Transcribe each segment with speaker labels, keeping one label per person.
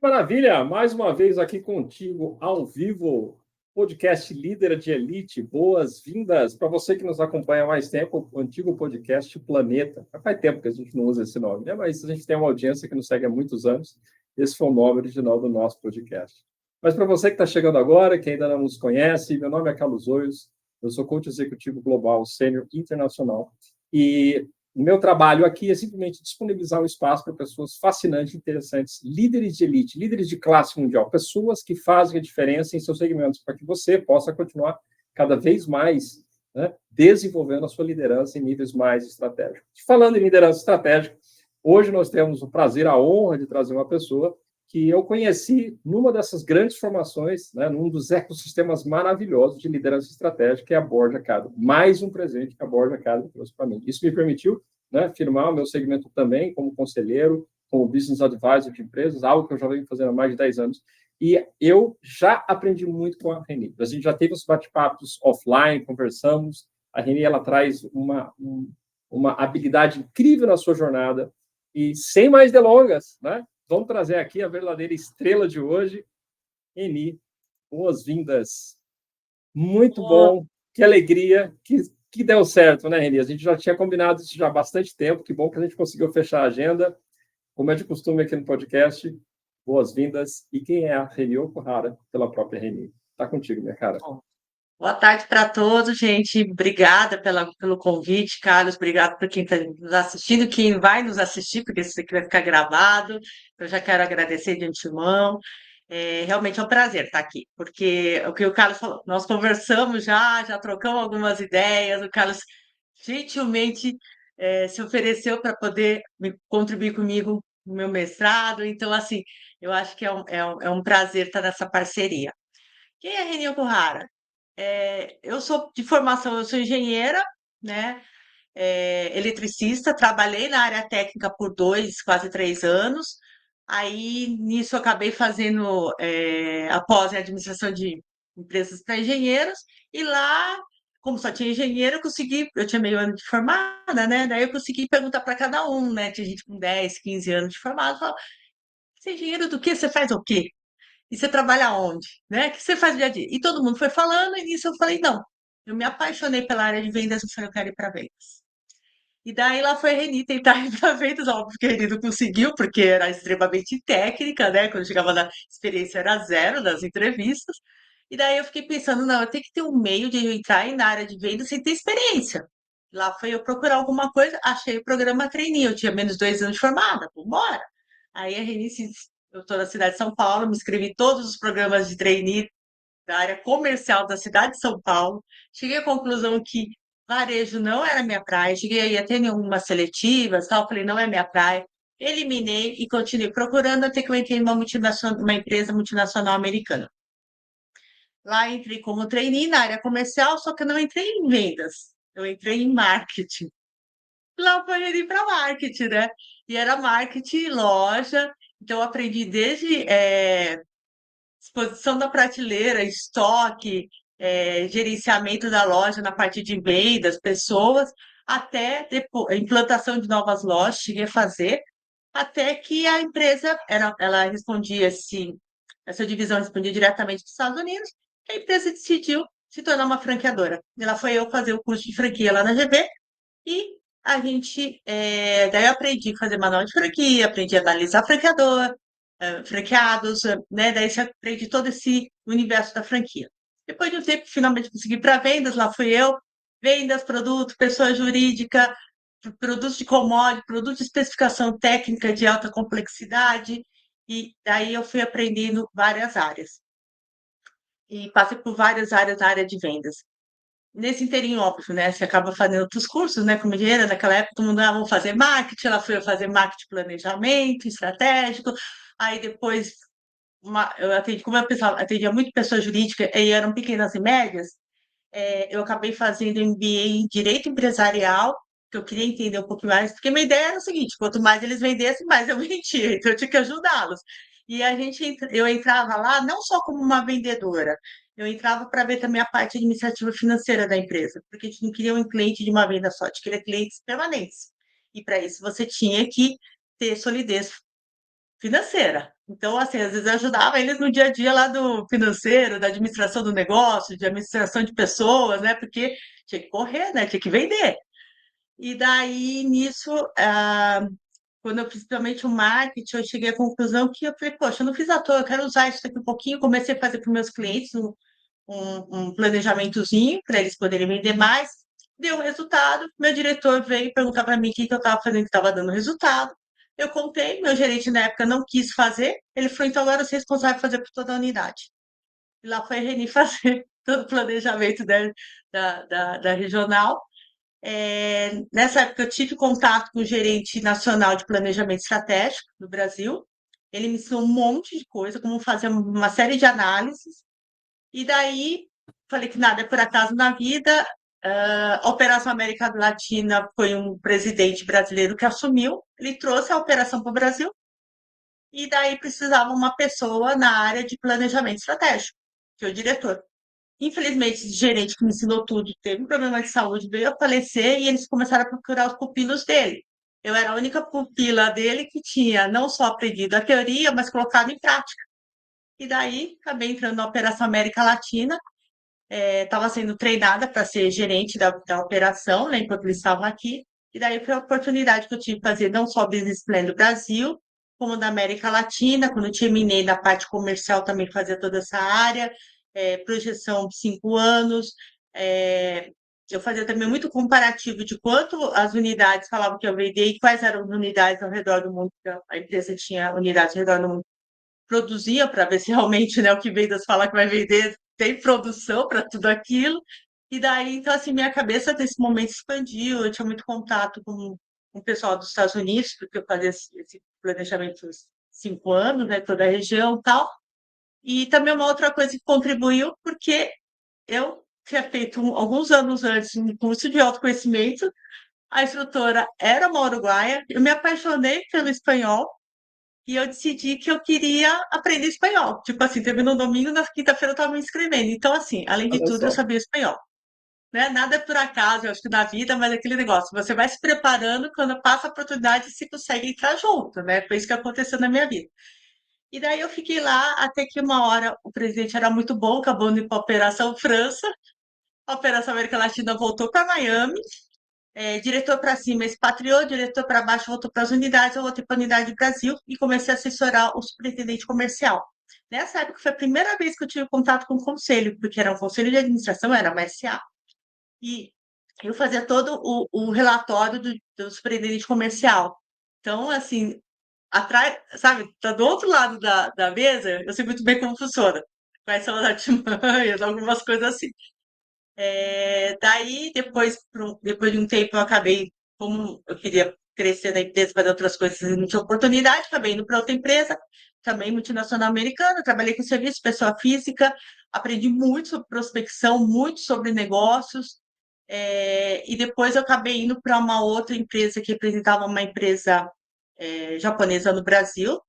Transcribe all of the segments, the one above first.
Speaker 1: Maravilha! Mais uma vez aqui contigo, ao vivo, podcast Líder de Elite. Boas-vindas para você que nos acompanha há mais tempo, o antigo podcast Planeta. Faz tempo que a gente não usa esse nome, né? Mas a gente tem uma audiência que nos segue há muitos anos. Esse foi o nome original do nosso podcast. Mas para você que está chegando agora, que ainda não nos conhece, meu nome é Carlos Oios, eu sou coach executivo global, sênior internacional, e o meu trabalho aqui é simplesmente disponibilizar um espaço para pessoas fascinantes, interessantes, líderes de elite, líderes de classe mundial, pessoas que fazem a diferença em seus segmentos, para que você possa continuar cada vez mais, né, desenvolvendo a sua liderança em níveis mais estratégicos. Falando em liderança estratégica, hoje nós temos o prazer, a honra de trazer uma pessoa que eu conheci numa dessas grandes formações, né, num dos ecossistemas maravilhosos de liderança estratégica, que é a Board Academy. Mais um presente que a Board Academy trouxe para mim. Isso me permitiu, né, firmar o meu segmento também como conselheiro, como business advisor de empresas, algo que eu já venho fazendo há mais de 10 anos. E eu já aprendi muito com a Reni. A gente já teve os bate-papos offline, conversamos. A Reni, ela traz uma habilidade incrível na sua jornada. E sem mais delongas, né? Vamos trazer aqui a verdadeira estrela de hoje, Eni. Boas-vindas. Muito bom, que alegria, que deu certo, né, Eni? A gente já tinha combinado isso já há bastante tempo, que bom que a gente conseguiu fechar a agenda. Como é de costume aqui no podcast, boas-vindas. E quem é a Reni Okuhara, pela própria Reni? Está contigo, minha cara.
Speaker 2: Boa tarde para todos, gente. Obrigada pelo convite, Carlos. Obrigada por quem está nos assistindo, quem vai nos assistir, porque isso aqui vai ficar gravado. Eu já quero agradecer de antemão. Realmente é um prazer estar aqui, porque o que o Carlos falou, nós conversamos já trocamos algumas ideias. O Carlos gentilmente se ofereceu para poder contribuir comigo no meu mestrado. Então, assim, eu acho que é um prazer estar nessa parceria. Quem é Reni Okuhara? Eu sou de formação, eu sou engenheira, né? Eletricista, trabalhei na área técnica por 2, quase 3 anos. Aí, nisso, eu acabei fazendo após em administração de empresas para engenheiros, e lá, como só tinha engenheiro, eu tinha meio ano de formada, né? Daí eu consegui perguntar para cada um, né? Tinha gente com 10, 15 anos de formado, falava, você é engenheiro do quê? Você faz o quê? E você trabalha onde? Né? O que você faz no dia a dia? E todo mundo foi falando, e nisso eu falei, não. Eu me apaixonei pela área de vendas, eu falei, eu quero ir para vendas. E daí lá foi a Reni tentar ir para vendas, óbvio que a Reni não conseguiu, porque era extremamente técnica, né? Quando chegava na experiência era zero nas entrevistas. E daí eu fiquei pensando, não, eu tenho que ter um meio de eu entrar na área de vendas sem ter experiência. Lá foi eu procurar alguma coisa, achei o programa trainee, eu tinha menos 2 anos de formada, vambora. Aí a Reni, eu estou na cidade de São Paulo, me inscrevi em todos os programas de trainee da área comercial da cidade de São Paulo. Cheguei à conclusão que varejo não era minha praia. Cheguei aí até em algumas seletivas, tal. Falei, não é minha praia. Eliminei e continuei procurando até que eu entrei numa uma empresa multinacional americana. Lá entrei como trainee na área comercial, só que eu não entrei em vendas. Eu entrei em marketing. Lá foi ali para marketing, né? E era marketing, loja. Então, eu aprendi desde exposição da prateleira, estoque, gerenciamento da loja na parte de vendas, pessoas, até depois, implantação de novas lojas, cheguei a fazer, até que a empresa, ela respondia essa divisão respondia diretamente dos Estados Unidos, a empresa decidiu se tornar uma franqueadora. E lá foi eu fazer o curso de franquia lá na GV, e a gente, daí eu aprendi a fazer manual de franquia, aprendi a analisar franqueador, franqueados, né? Daí você aprende todo esse universo da franquia. Depois de um tempo, finalmente consegui para vendas, lá fui eu, vendas, produto, pessoa jurídica, produtos de commodity, produtos de especificação técnica de alta complexidade, e daí eu fui aprendendo várias áreas. E passei por várias áreas na área de vendas. Nesse inteirinho, óbvio, né? Você acaba fazendo outros cursos, né? Como engenheira, naquela época, todo mundo, vamos fazer marketing, ela foi fazer marketing planejamento estratégico, aí depois, eu atendi, como eu pensava, atendia muito pessoa jurídica, e eram pequenas e médias, eu acabei fazendo MBA em Direito Empresarial, que eu queria entender um pouco mais, porque minha ideia era o seguinte, quanto mais eles vendessem, mais eu vendia, então eu tinha que ajudá-los. E eu entrava lá não só como uma vendedora, eu entrava para ver também a parte administrativa financeira da empresa, porque a gente não queria um cliente de uma venda só, a gente queria clientes permanentes. E para isso você tinha que ter solidez financeira. Então, assim, às vezes eu ajudava eles no dia a dia lá do financeiro, da administração do negócio, de administração de pessoas, né? Porque tinha que correr, né? Tinha que vender. E daí, nisso, quando eu fiz realmente o marketing, eu cheguei à conclusão que eu falei, poxa, eu não fiz à toa, eu quero usar isso daqui um pouquinho. Comecei a fazer para os meus clientes um planejamentozinho para eles poderem vender mais. Deu resultado. Meu diretor veio perguntar para mim o que eu estava fazendo que estava dando resultado. Eu contei, meu gerente na época não quis fazer. Ele falou, então agora você é responsável por fazer por toda a unidade. E lá foi a Reni fazer todo o planejamento da regional. Nessa época, eu tive contato com o gerente nacional de planejamento estratégico do Brasil. Ele me ensinou um monte de coisa, como fazer uma série de análises. E daí, falei que nada é por acaso na vida. A Operação América Latina foi um presidente brasileiro que assumiu. Ele trouxe a operação para o Brasil. E daí precisava uma pessoa na área de planejamento estratégico, que é o diretor. Infelizmente, esse gerente que me ensinou tudo teve um problema de saúde, veio a falecer e eles começaram a procurar os pupilos dele. Eu era a única pupila dele que tinha não só aprendido a teoria, mas colocado em prática. E daí, acabei entrando na Operação América Latina, estava sendo treinada para ser gerente da operação, né, enquanto eles estavam aqui. E daí foi a oportunidade que eu tive de fazer não só o Business Plan do Brasil, como da América Latina. Quando eu terminei da parte comercial, também fazia toda essa área, projeção de 5 anos. Eu fazia também muito comparativo de quanto as unidades falavam que eu vendia e quais eram as unidades ao redor do mundo, que a empresa tinha unidades ao redor do mundo, produzia para ver se realmente, né, o que vendas fala que vai vender tem produção para tudo aquilo. E daí, então, assim, minha cabeça nesse momento expandiu. Eu tinha muito contato com o pessoal dos Estados Unidos, porque eu fazia esse planejamento uns 5 anos, né, toda a região e tal. E também uma outra coisa que contribuiu, porque eu tinha feito alguns anos antes um curso de autoconhecimento. A instrutora era uma uruguaia. Eu me apaixonei pelo espanhol e eu decidi que eu queria aprender espanhol. Tipo assim, teve no domingo, na quinta-feira eu estava me inscrevendo. Então, assim, além de
Speaker 1: Olha
Speaker 2: tudo, eu
Speaker 1: só.
Speaker 2: sabia espanhol. Né? Nada é por acaso, eu acho que na vida, mas é aquele negócio, você vai se preparando, quando passa a oportunidade, você consegue entrar junto, né? Foi isso que aconteceu na minha vida. E daí eu fiquei lá até que uma hora o presidente era muito bom, acabou indo para a Operação França, a Operação América Latina voltou para Miami, diretor para cima expatriou, diretor para baixo voltou para as unidades, eu voltei para a unidade Brasil e comecei a assessorar o superintendente comercial. Nessa época foi a primeira vez que eu tive contato com o conselho, porque era um conselho de administração, era uma SA, e eu fazia todo o relatório do superintendente comercial. Então, assim, atrás, sabe, tá do outro lado da mesa, eu sei muito bem como funciona. Quais são as artimanhas, algumas coisas assim. Daí, depois de um tempo, eu acabei, como eu queria crescer na empresa, fazer outras coisas, e não tinha oportunidade, acabei indo para outra empresa, também multinacional americana, trabalhei com serviço, pessoa física, aprendi muito sobre prospecção, muito sobre negócios, e depois eu acabei indo para uma outra empresa que representava uma empresa japonesa no Brasil,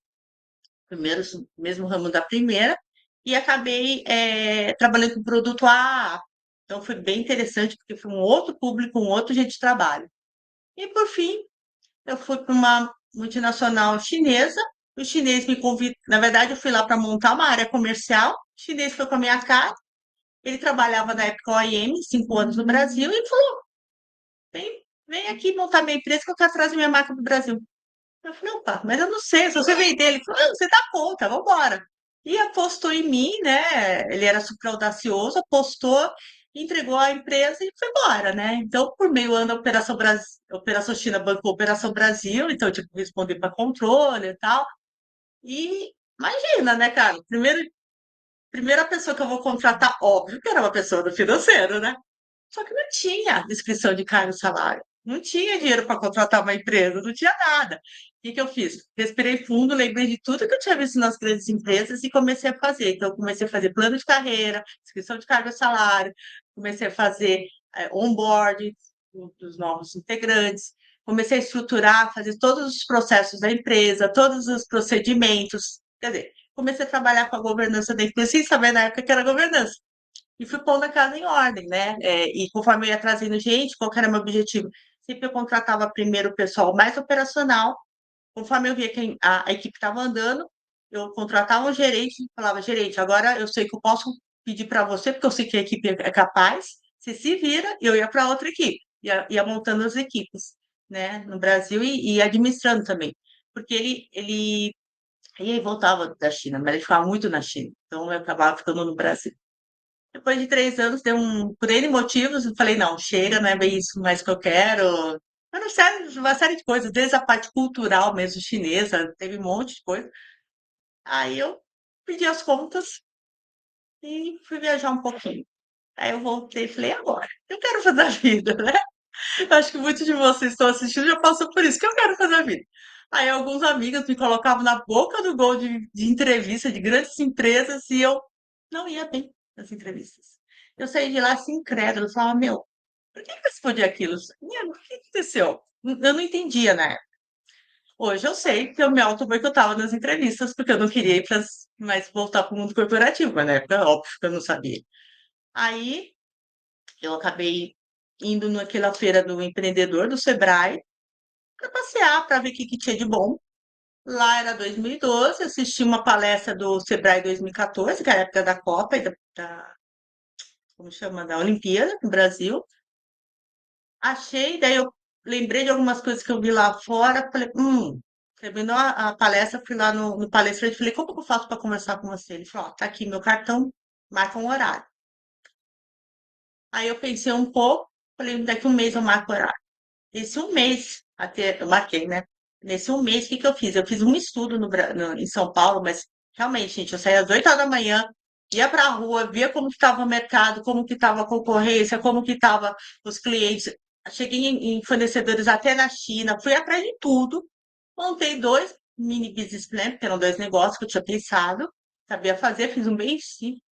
Speaker 2: primeiro, mesmo ramo da primeira, e acabei trabalhando com produto AA. Então foi bem interessante, porque foi um outro público, um outro jeito de trabalho. E por fim, eu fui para uma multinacional chinesa. O chinês me convidou, na verdade, eu fui lá para montar uma área comercial. O chinês foi com a minha cara. Ele trabalhava na época OIM, 5 anos no Brasil, e falou: vem aqui montar minha empresa que eu quero trazer minha marca para o Brasil. Eu falei, opa, mas eu não sei, se você vender, ele falou, "Não, você dá conta, vamos embora." E apostou em mim, né? Ele era super audacioso, apostou, entregou a empresa e foi embora, né? Então, por meio ano da Operação Brasil, Operação China bancou a Operação Brasil, então eu tive que responder para controle e tal. E imagina, né, cara? Primeira pessoa que eu vou contratar, óbvio que era uma pessoa do financeiro, né? Só que não tinha descrição de cargo e salário. Não tinha dinheiro para contratar uma empresa, não tinha nada. O que que eu fiz? Respirei fundo, lembrei de tudo que eu tinha visto nas grandes empresas e comecei a fazer. Então, eu comecei a fazer plano de carreira, descrição de cargo e salário, comecei a fazer onboarding dos novos integrantes, comecei a estruturar, fazer todos os processos da empresa, todos os procedimentos. Quer dizer, comecei a trabalhar com a governança da empresa, sem saber na época que era governança. E fui pondo a casa em ordem, né? E conforme eu ia trazendo gente, qual que era o meu objetivo? Sempre eu contratava primeiro o pessoal mais operacional, conforme eu via que a equipe estava andando, eu contratava um gerente e falava, gerente, agora eu sei que eu posso pedir para você, porque eu sei que a equipe é capaz, você se vira, e eu ia para outra equipe, ia montando as equipes, né, no Brasil e administrando também. Porque ele ia e voltava da China, mas ele ficava muito na China, então eu acabava ficando no Brasil. Depois de 3 anos, por N motivos, eu falei, não, chega, não é bem isso mais que eu quero. Uma série de coisas, desde a parte cultural mesmo chinesa, teve um monte de coisa. Aí eu pedi as contas e fui viajar um pouquinho. Aí eu voltei e falei, agora, eu quero fazer a vida, né? Acho que muitos de vocês estão assistindo já passou por isso, que eu quero fazer a vida. Aí alguns amigos me colocavam na boca do gol de entrevista de grandes empresas e eu não ia bem nas entrevistas. Eu saí de lá assim, incrédula, eu falava, meu, por que que eu respondi aquilo? Meu, o que aconteceu? Eu não entendia, né? Hoje eu sei que eu me auto-boicotava nas entrevistas, porque eu não queria ir mais voltar para o mundo corporativo, mas na época, óbvio que eu não sabia. Aí eu acabei indo naquela feira do empreendedor do Sebrae para passear, para ver o que, que tinha de bom. Lá era 2012, assisti uma palestra do Sebrae 2014, que era a época da Copa e como chama, da Olimpíada no Brasil. Achei, daí eu lembrei de algumas coisas que eu vi lá fora, falei, terminou a palestra, fui lá no palestrante e falei, como que eu faço para conversar com você? Ele falou, ó, tá aqui meu cartão, marca um horário. Aí eu pensei um pouco, falei, daqui um mês eu marco o horário. Esse um mês, até eu marquei, né? Nesse um mês, o que que eu fiz? Eu fiz um estudo em São Paulo, mas realmente, gente, eu saía às 8 horas da manhã, ia para a rua, via como que estava o mercado, como que estava a concorrência, como que estavam os clientes. Cheguei em fornecedores até na China, fui atrás de tudo, montei dois mini business plan, porque eram dois negócios que eu tinha pensado, sabia fazer, fiz um bem simples.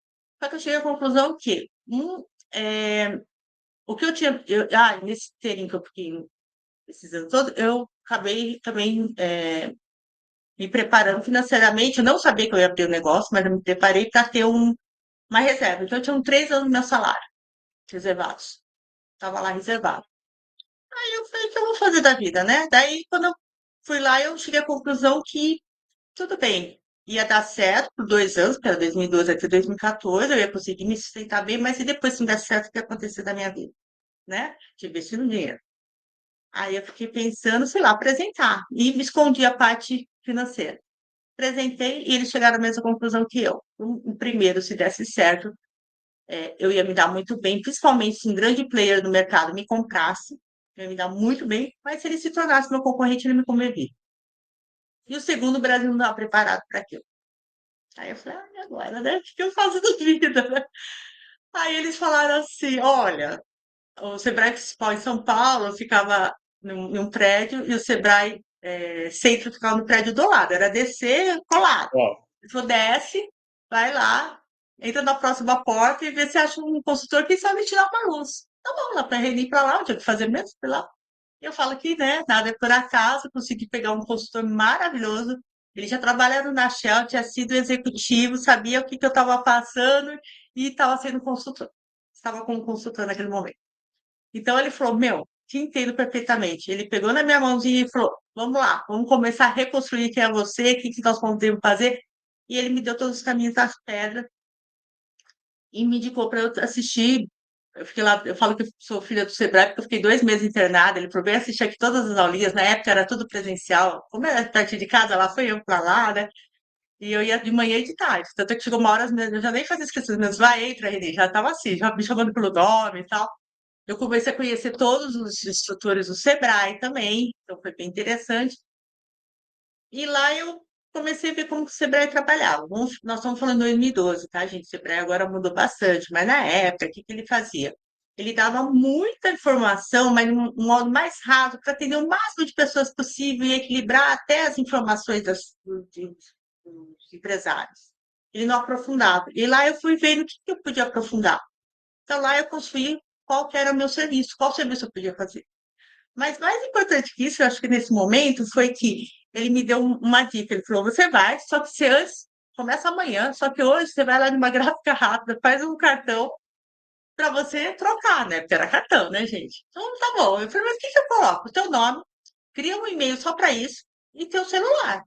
Speaker 2: Só que eu cheguei à conclusão que é, o que eu tinha. Nesse inteirinho que eu fiquei precisando todo, eu acabei também me preparando financeiramente. Eu não sabia que eu ia abrir o negócio, mas eu me preparei para ter uma reserva. Então, eu tinha 3 anos do meu salário reservados. Estava lá reservado. Aí eu falei, o que eu vou fazer da vida, né? Daí, quando eu fui lá, eu cheguei à conclusão que tudo bem, ia dar certo por 2 anos, que era 2012 até 2014, eu ia conseguir me sustentar bem, mas e depois, se não der certo, o que ia acontecer da minha vida, né? De investir no dinheiro. Aí eu fiquei pensando, sei lá, apresentar. E me escondi a parte financeira. Apresentei e eles chegaram à mesma conclusão que eu. O primeiro, se desse certo, eu ia me dar muito bem, principalmente se um grande player no mercado me comprasse, eu ia me dar muito bem, mas se ele se tornasse meu concorrente, ele me convertia. E o segundo, o Brasil não estava preparado para aquilo. Aí eu falei, e agora, né? O que eu faço da vida, né? Aí eles falaram assim, olha, o Sebrae Principal em São Paulo ficava num prédio e o Sebrae Centro ficava no prédio do lado. Era descer colado.
Speaker 1: Ó,
Speaker 2: Ele falou, desce, vai lá, entra na próxima porta e vê se acha um consultor que sabe tirar uma luz. Tá bom, lá para ir para lá, eu tinha que fazer mesmo, fui lá. Eu falo que, né, nada é por acaso, consegui pegar um consultor maravilhoso. Ele já trabalhava na Shell, tinha sido executivo, sabia o que, que eu estava passando e estava sendo consultor. Estava como consultor naquele momento. Então ele falou: Meu, te entendo perfeitamente. Ele pegou na minha mãozinha e falou: Vamos lá, vamos começar a reconstruir quem é você, o que, que nós podemos fazer. E ele me deu todos os caminhos das pedras e me indicou para eu assistir. Eu fiquei lá, eu falo que eu sou filha do Sebrae, porque eu fiquei 2 meses internada. Ele falou: Vem assistir aqui todas as aulinhas. Na época era tudo presencial. Como era perto de casa, lá foi eu para lá, né? E eu ia de manhã e de tarde. Tanto é que chegou uma hora, eu já nem fazia inscrições, mas vai, entra, Renê. Já estava assim, já me chamando pelo nome e tal. Eu comecei a conhecer todos os instrutores do Sebrae também, então foi bem interessante. E lá eu comecei a ver como que o Sebrae trabalhava. Nós estamos falando de 2012, tá, gente? O Sebrae agora mudou bastante, mas na época, o que que ele fazia? Ele dava muita informação, mas de um modo mais raso, para atender o máximo de pessoas possível e equilibrar até as informações dos empresários. Ele não aprofundava. E lá eu fui vendo o que que eu podia aprofundar. Então, lá eu construí qual que era o meu serviço, qual serviço eu podia fazer. Mas mais importante que isso, eu acho que nesse momento, foi que ele me deu uma dica. Ele falou: você vai, só que você antes, começa amanhã, só que hoje você vai lá numa gráfica rápida, faz um cartão para você trocar, né? Porque era cartão, né, gente? Então, tá bom. Eu falei: mas o que que eu coloco? O teu nome, cria um e-mail só para isso, e teu celular.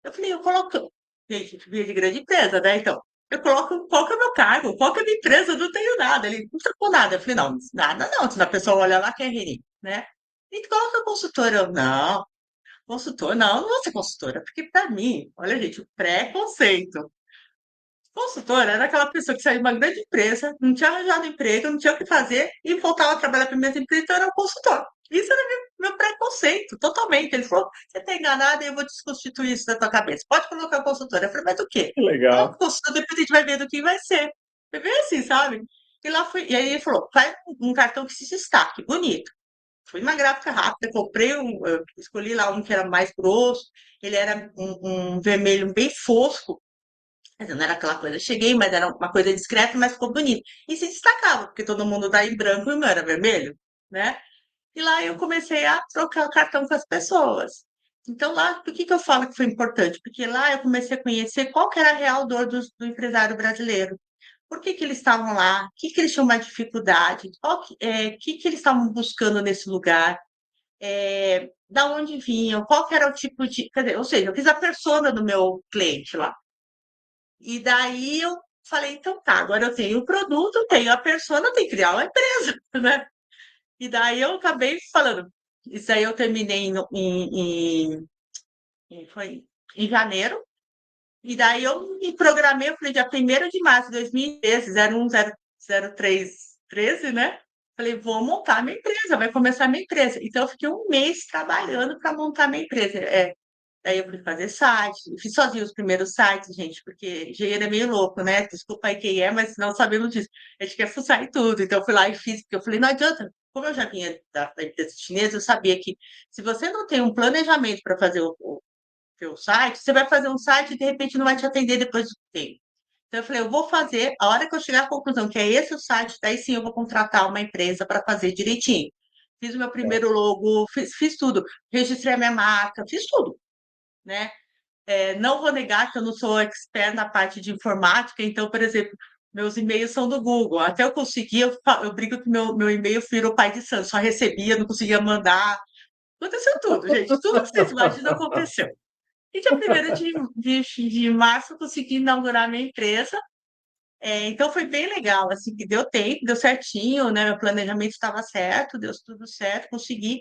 Speaker 2: Eu falei, eu coloco. Gente, via de grande empresa, né? Então, eu coloco qual que é o meu cargo, qual que é a minha empresa, eu não tenho nada. Ele não trocou nada. Eu falei, não, nada não. Se a pessoa olha lá, quer rir, né? E coloca consultora. Eu, não, consultora, não vou ser consultora, porque para mim, olha, gente, o preconceito. Consultora era aquela pessoa que saiu de uma grande empresa, não tinha arranjado emprego, não tinha o que fazer e voltava a trabalhar para a mesma empresa, então era um consultor. Isso era meu preconceito, totalmente. Ele falou: você está enganada e eu vou desconstituir isso da tua cabeça. Pode colocar consultora. Eu falei: mas do quê?
Speaker 1: Que
Speaker 2: Coloca
Speaker 1: legal.
Speaker 2: consultora, depois a gente vai ver do que vai ser. Foi bem assim, sabe? E lá fui. E aí ele falou: faz um cartão que se destaque, bonito. Fui uma gráfica rápida, comprei eu escolhi lá um que era mais grosso, ele era um vermelho bem fosco, mas não era aquela coisa, cheguei, mas era uma coisa discreta, mas ficou bonito. E se destacava, porque todo mundo tá em branco e não era vermelho, né? E lá eu comecei a trocar o cartão com as pessoas. Então lá, por que que eu falo que foi importante? Porque lá eu comecei a conhecer qual que era a real dor do empresário brasileiro. Por que que eles estavam lá? O que que eles tinham uma dificuldade? Que eles estavam buscando nesse lugar? Da onde vinham? Qual que era o tipo de... Quer dizer, ou seja, eu fiz a persona do meu cliente lá. E daí eu falei, então tá, agora eu tenho o produto, tenho a persona, eu tenho que criar uma empresa, né? E daí eu acabei falando, isso aí eu terminei foi em janeiro, e daí eu me programei, eu falei, dia 1º de março de 2013, 010313, né? Falei, vou montar minha empresa, vai começar minha empresa. Então eu fiquei um mês trabalhando para montar minha empresa. Daí eu fui fazer site, eu fiz sozinho os primeiros sites, gente, porque engenheiro é meio louco, né? Desculpa aí quem é, mas não sabemos disso. A gente quer fuçar em tudo. Então eu fui lá e fiz, porque eu falei, não adianta. Como eu já vinha da empresa chinesa, eu sabia que se você não tem um planejamento para fazer o teu site, você vai fazer um site e de repente não vai te atender depois do tempo. Então eu falei, eu vou fazer, a hora que eu chegar à conclusão que é esse o site, daí sim eu vou contratar uma empresa para fazer direitinho. Fiz o meu primeiro logo, fiz tudo. Registrei a minha marca, fiz tudo, né? Não vou negar que eu não sou expert na parte de informática, então, por exemplo, meus e-mails são do Google. Até eu conseguir, eu brigo que meu e-mail virou pai de santo, só recebia, não conseguia mandar. Aconteceu tudo, gente. Tudo que vocês imaginam aconteceu. E dia 1º de março eu consegui inaugurar minha empresa. Então foi bem legal, assim, que deu tempo, deu certinho, né? Meu planejamento estava certo, deu tudo certo, consegui.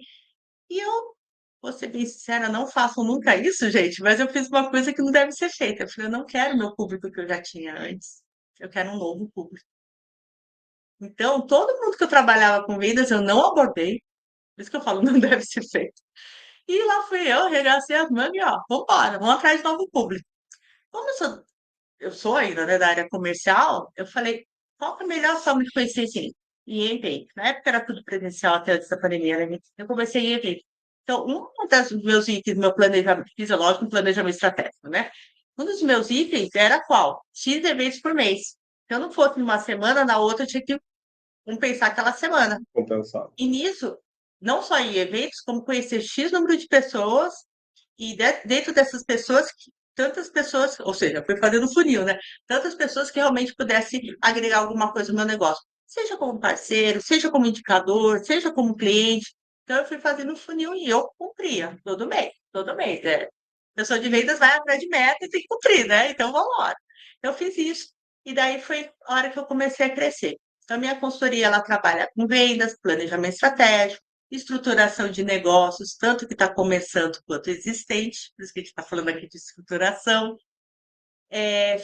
Speaker 2: E eu, vou ser bem sincera, não faço nunca isso, gente, mas eu fiz uma coisa que não deve ser feita. Eu falei, eu não quero o meu público que eu já tinha antes. Eu quero um novo público. Então, todo mundo que eu trabalhava com vendas, eu não abordei. Por isso que eu falo, não deve ser feito. E lá fui eu, arregacei as mangas e ó, vambora, vamos atrás de novo público. Como eu sou ainda, né, da área comercial, eu falei, qual que é a melhor forma de conhecer gente? Em evento. Na época era tudo presencial até antes da pandemia, né? Eu comecei em evento. Então, um dos meus itens do meu planejamento, fiz, lógico, um planejamento estratégico, né? Um dos meus itens era qual? X eventos por mês. Se eu não fosse numa semana, na outra eu tinha que compensar aquela semana.
Speaker 1: Compensado.
Speaker 2: E nisso, não só em eventos, como conhecer X número de pessoas e dentro dessas pessoas, tantas pessoas, ou seja, eu fui fazendo funil, né? Tantas pessoas que realmente pudessem agregar alguma coisa no meu negócio. Seja como parceiro, seja como indicador, seja como cliente. Então, eu fui fazendo funil e eu cumpria todo mês, todo mês. Pessoa de vendas vai atrás de meta e tem que cumprir, né? Então, vamos lá. Eu fiz isso e daí foi a hora que eu comecei a crescer. Então, a minha consultoria, ela trabalha com vendas, planejamento estratégico, estruturação de negócios, tanto que está começando quanto existente, por isso que a gente está falando aqui de estruturação.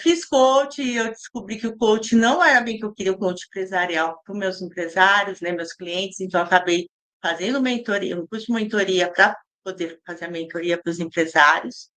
Speaker 2: Fiz coach e eu descobri que o coach não era bem que eu queria o coach empresarial para os meus empresários, né, meus clientes, então eu acabei fazendo mentoria, um curso de mentoria para poder fazer a mentoria para os empresários.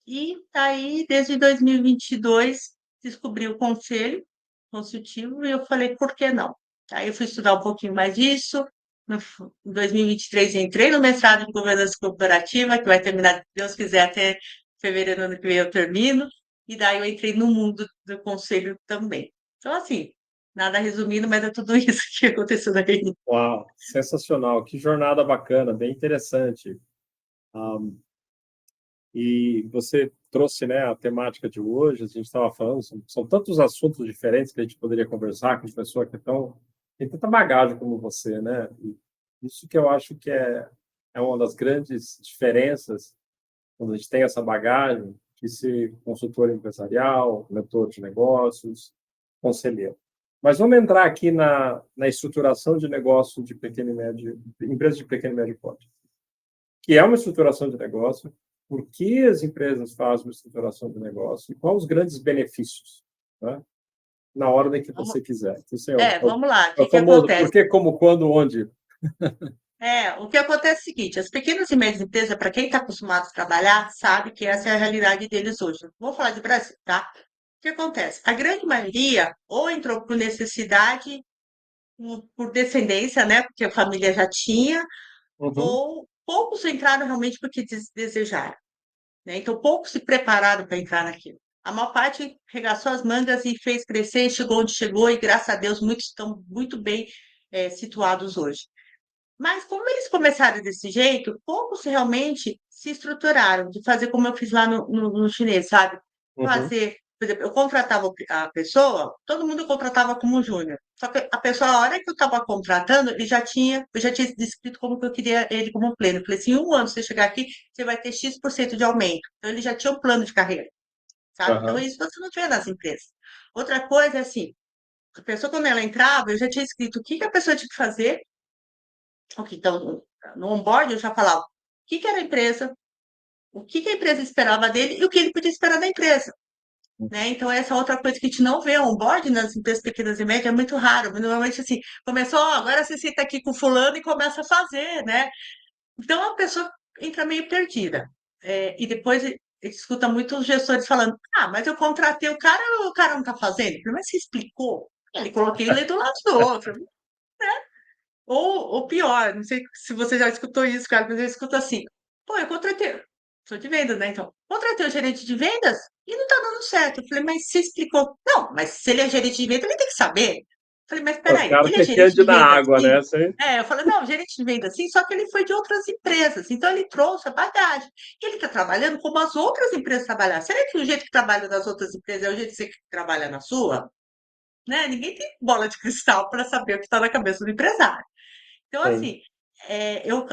Speaker 2: E aí, desde 2022, descobri o conselho consultivo e eu falei, por que não? Aí eu fui estudar um pouquinho mais disso. Em 2023, entrei no mestrado em governança corporativa, que vai terminar, se Deus quiser, até fevereiro do ano que vem eu termino. E daí eu entrei no mundo do conselho também. Então, assim, nada resumindo, mas é tudo isso que aconteceu daí.
Speaker 1: Uau, sensacional. Que jornada bacana, bem interessante. E você trouxe, né, a temática de hoje, a gente estava falando, são tantos assuntos diferentes que a gente poderia conversar com uma pessoa que tem tanta bagagem como você, né? E isso que eu acho que é uma das grandes diferenças quando a gente tem essa bagagem de ser consultor empresarial, mentor de negócios, conselheiro. Mas vamos entrar aqui na estruturação de negócio de pequeno e médio, empresas de pequeno e médio porte, que é uma estruturação de negócio, por que as empresas fazem uma estruturação de negócio e quais os grandes benefícios, né? Na ordem que você quiser. Então,
Speaker 2: vamos lá. O
Speaker 1: é o
Speaker 2: que
Speaker 1: famoso
Speaker 2: acontece?
Speaker 1: por que, como, quando, onde.
Speaker 2: O que acontece é o seguinte, as pequenas e médias empresas, para quem está acostumado a trabalhar, sabe que essa é a realidade deles hoje. Vou falar de Brasil, tá? O que acontece? A grande maioria ou entrou por necessidade, por descendência, né? Porque a família já tinha,
Speaker 1: Uhum.
Speaker 2: ou poucos entraram realmente porque desejaram, né? Então, poucos se prepararam para entrar naquilo. A maior parte regaçou as mangas e fez crescer, chegou onde chegou, e graças a Deus muitos estão muito bem situados hoje. Mas como eles começaram desse jeito, poucos realmente se estruturaram, de fazer como eu fiz lá no chinês, sabe?
Speaker 1: Uhum.
Speaker 2: Fazer, por exemplo, eu contratava a pessoa, todo mundo contratava como júnior. Só que a pessoa, a hora que eu estava contratando, eu já tinha descrito como que eu queria ele como pleno. Eu falei assim, 1 ano, você chegar aqui, você vai ter X% de aumento. Então, ele já tinha um plano de carreira, sabe? Então,
Speaker 1: Uhum.
Speaker 2: isso você não vê nas empresas. Outra coisa é assim, a pessoa, quando ela entrava, eu já tinha escrito o que que a pessoa tinha que fazer. Ok, então, no onboard eu já falava o que que era a empresa, o que que a empresa esperava dele e o que ele podia esperar da empresa, né? Então, essa é outra coisa que a gente não vê, onboard nas empresas pequenas e médias é muito raro. Normalmente, assim, começou, "Ó, agora você senta aqui com o fulano e começa a fazer, né? Então, a pessoa entra meio perdida. E depois escuta muito os gestores falando, ah, mas eu contratei o cara não tá fazendo. Eu falei, mas você explicou? Ele coloquei ele do lado do outro. Ou pior, não sei se você já escutou isso, cara, mas eu escuto assim: pô, eu contratei, sou de vendas, né? Então, contratei o gerente de vendas e não tá dando certo. Eu falei, mas você explicou? Não, mas se ele é gerente de vendas, ele tem que saber. Eu falei, mas
Speaker 1: O
Speaker 2: peraí,
Speaker 1: cara
Speaker 2: ele é
Speaker 1: que
Speaker 2: gerente
Speaker 1: entende
Speaker 2: de
Speaker 1: na
Speaker 2: vendas
Speaker 1: água,
Speaker 2: sim?
Speaker 1: né? Assim,
Speaker 2: Eu falei, não, gerente de vendas sim, só que ele foi de outras empresas, então ele trouxe a bagagem. E ele está trabalhando como as outras empresas trabalham. Será que o jeito que trabalha nas outras empresas é o jeito que você trabalha na sua? Né? Ninguém tem bola de cristal para saber o que está na cabeça do empresário. Então,
Speaker 1: sim.
Speaker 2: assim, então,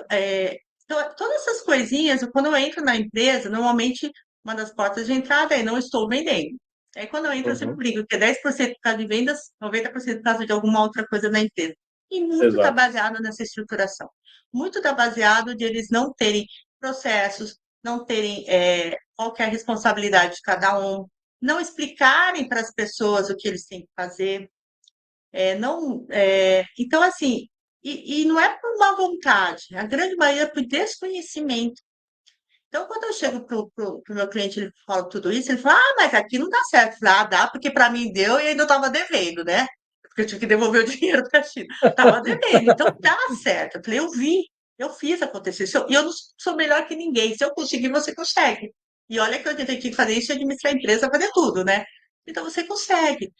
Speaker 2: todas essas coisinhas, quando eu entro na empresa, normalmente uma das portas de entrada é não estou vendendo. Aí, quando eu entro, eu sempre
Speaker 1: Uhum.
Speaker 2: brigo, que é 10% por causa de vendas, 90% por causa de alguma outra coisa na empresa. E muito está
Speaker 1: Exato.
Speaker 2: baseado nessa estruturação. Muito está baseado de eles não terem processos, não terem qual que é a responsabilidade de cada um, não explicarem para as pessoas o que eles têm que fazer. Não, então, assim, e não é por má vontade, a grande maioria é por desconhecimento. Então, quando eu chego para o meu cliente, ele fala tudo isso, ele fala, ah, mas aqui não dá certo. Eu falei, ah, dá, porque para mim deu e ainda estava devendo, né? Porque eu tive que devolver o dinheiro para a China. Estava devendo, então dá certo. Eu falei, eu vi, eu fiz acontecer. E eu não sou melhor que ninguém. Se eu conseguir, você consegue. E olha que eu tenho que fazer isso, administrar a empresa, fazer tudo, né? Então você consegue.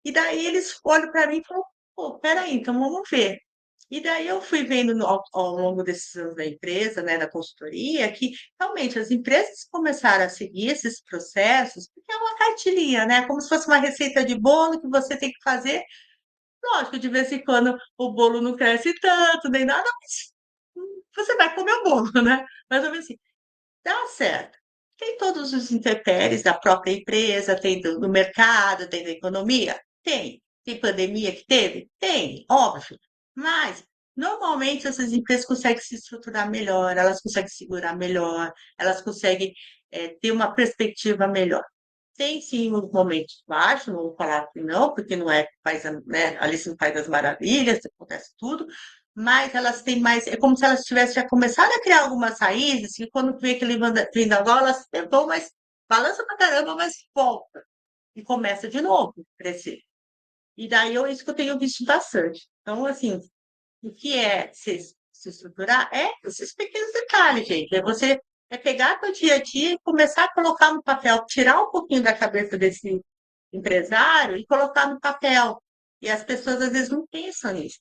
Speaker 2: E daí eles olham para mim e falam, pô, peraí, então vamos ver. E daí eu fui vendo ao longo desses anos da empresa, né, da consultoria, que realmente as empresas começaram a seguir esses processos, porque é uma cartilhinha, né? Como se fosse uma receita de bolo que você tem que fazer. Lógico, de vez em quando o bolo não cresce tanto, nem nada, mas você vai comer o bolo, né? Mais ou menos assim. Dá certo. Tem todos os intempéries da própria empresa, tem do mercado, tem da economia? Tem. Tem pandemia que teve? Tem, óbvio. Mas, normalmente, essas empresas conseguem se estruturar melhor, elas conseguem segurar melhor, elas conseguem ter uma perspectiva melhor. Tem sim uns momentos baixos, não vou falar que não, porque não é país, né, Alice no País das Maravilhas, acontece tudo, mas elas têm mais, é como se elas tivessem já começado a criar algumas raízes, e quando vê aquele vendaval, elas tentam, mas balança pra caramba, mas volta, e começa de novo a crescer. E daí é isso que eu tenho visto bastante. Então, assim, o que é se estruturar é esses pequenos detalhes, gente. É pegar o dia a dia e começar a colocar no papel, tirar um pouquinho da cabeça desse empresário e colocar no papel. E as pessoas às vezes não pensam nisso.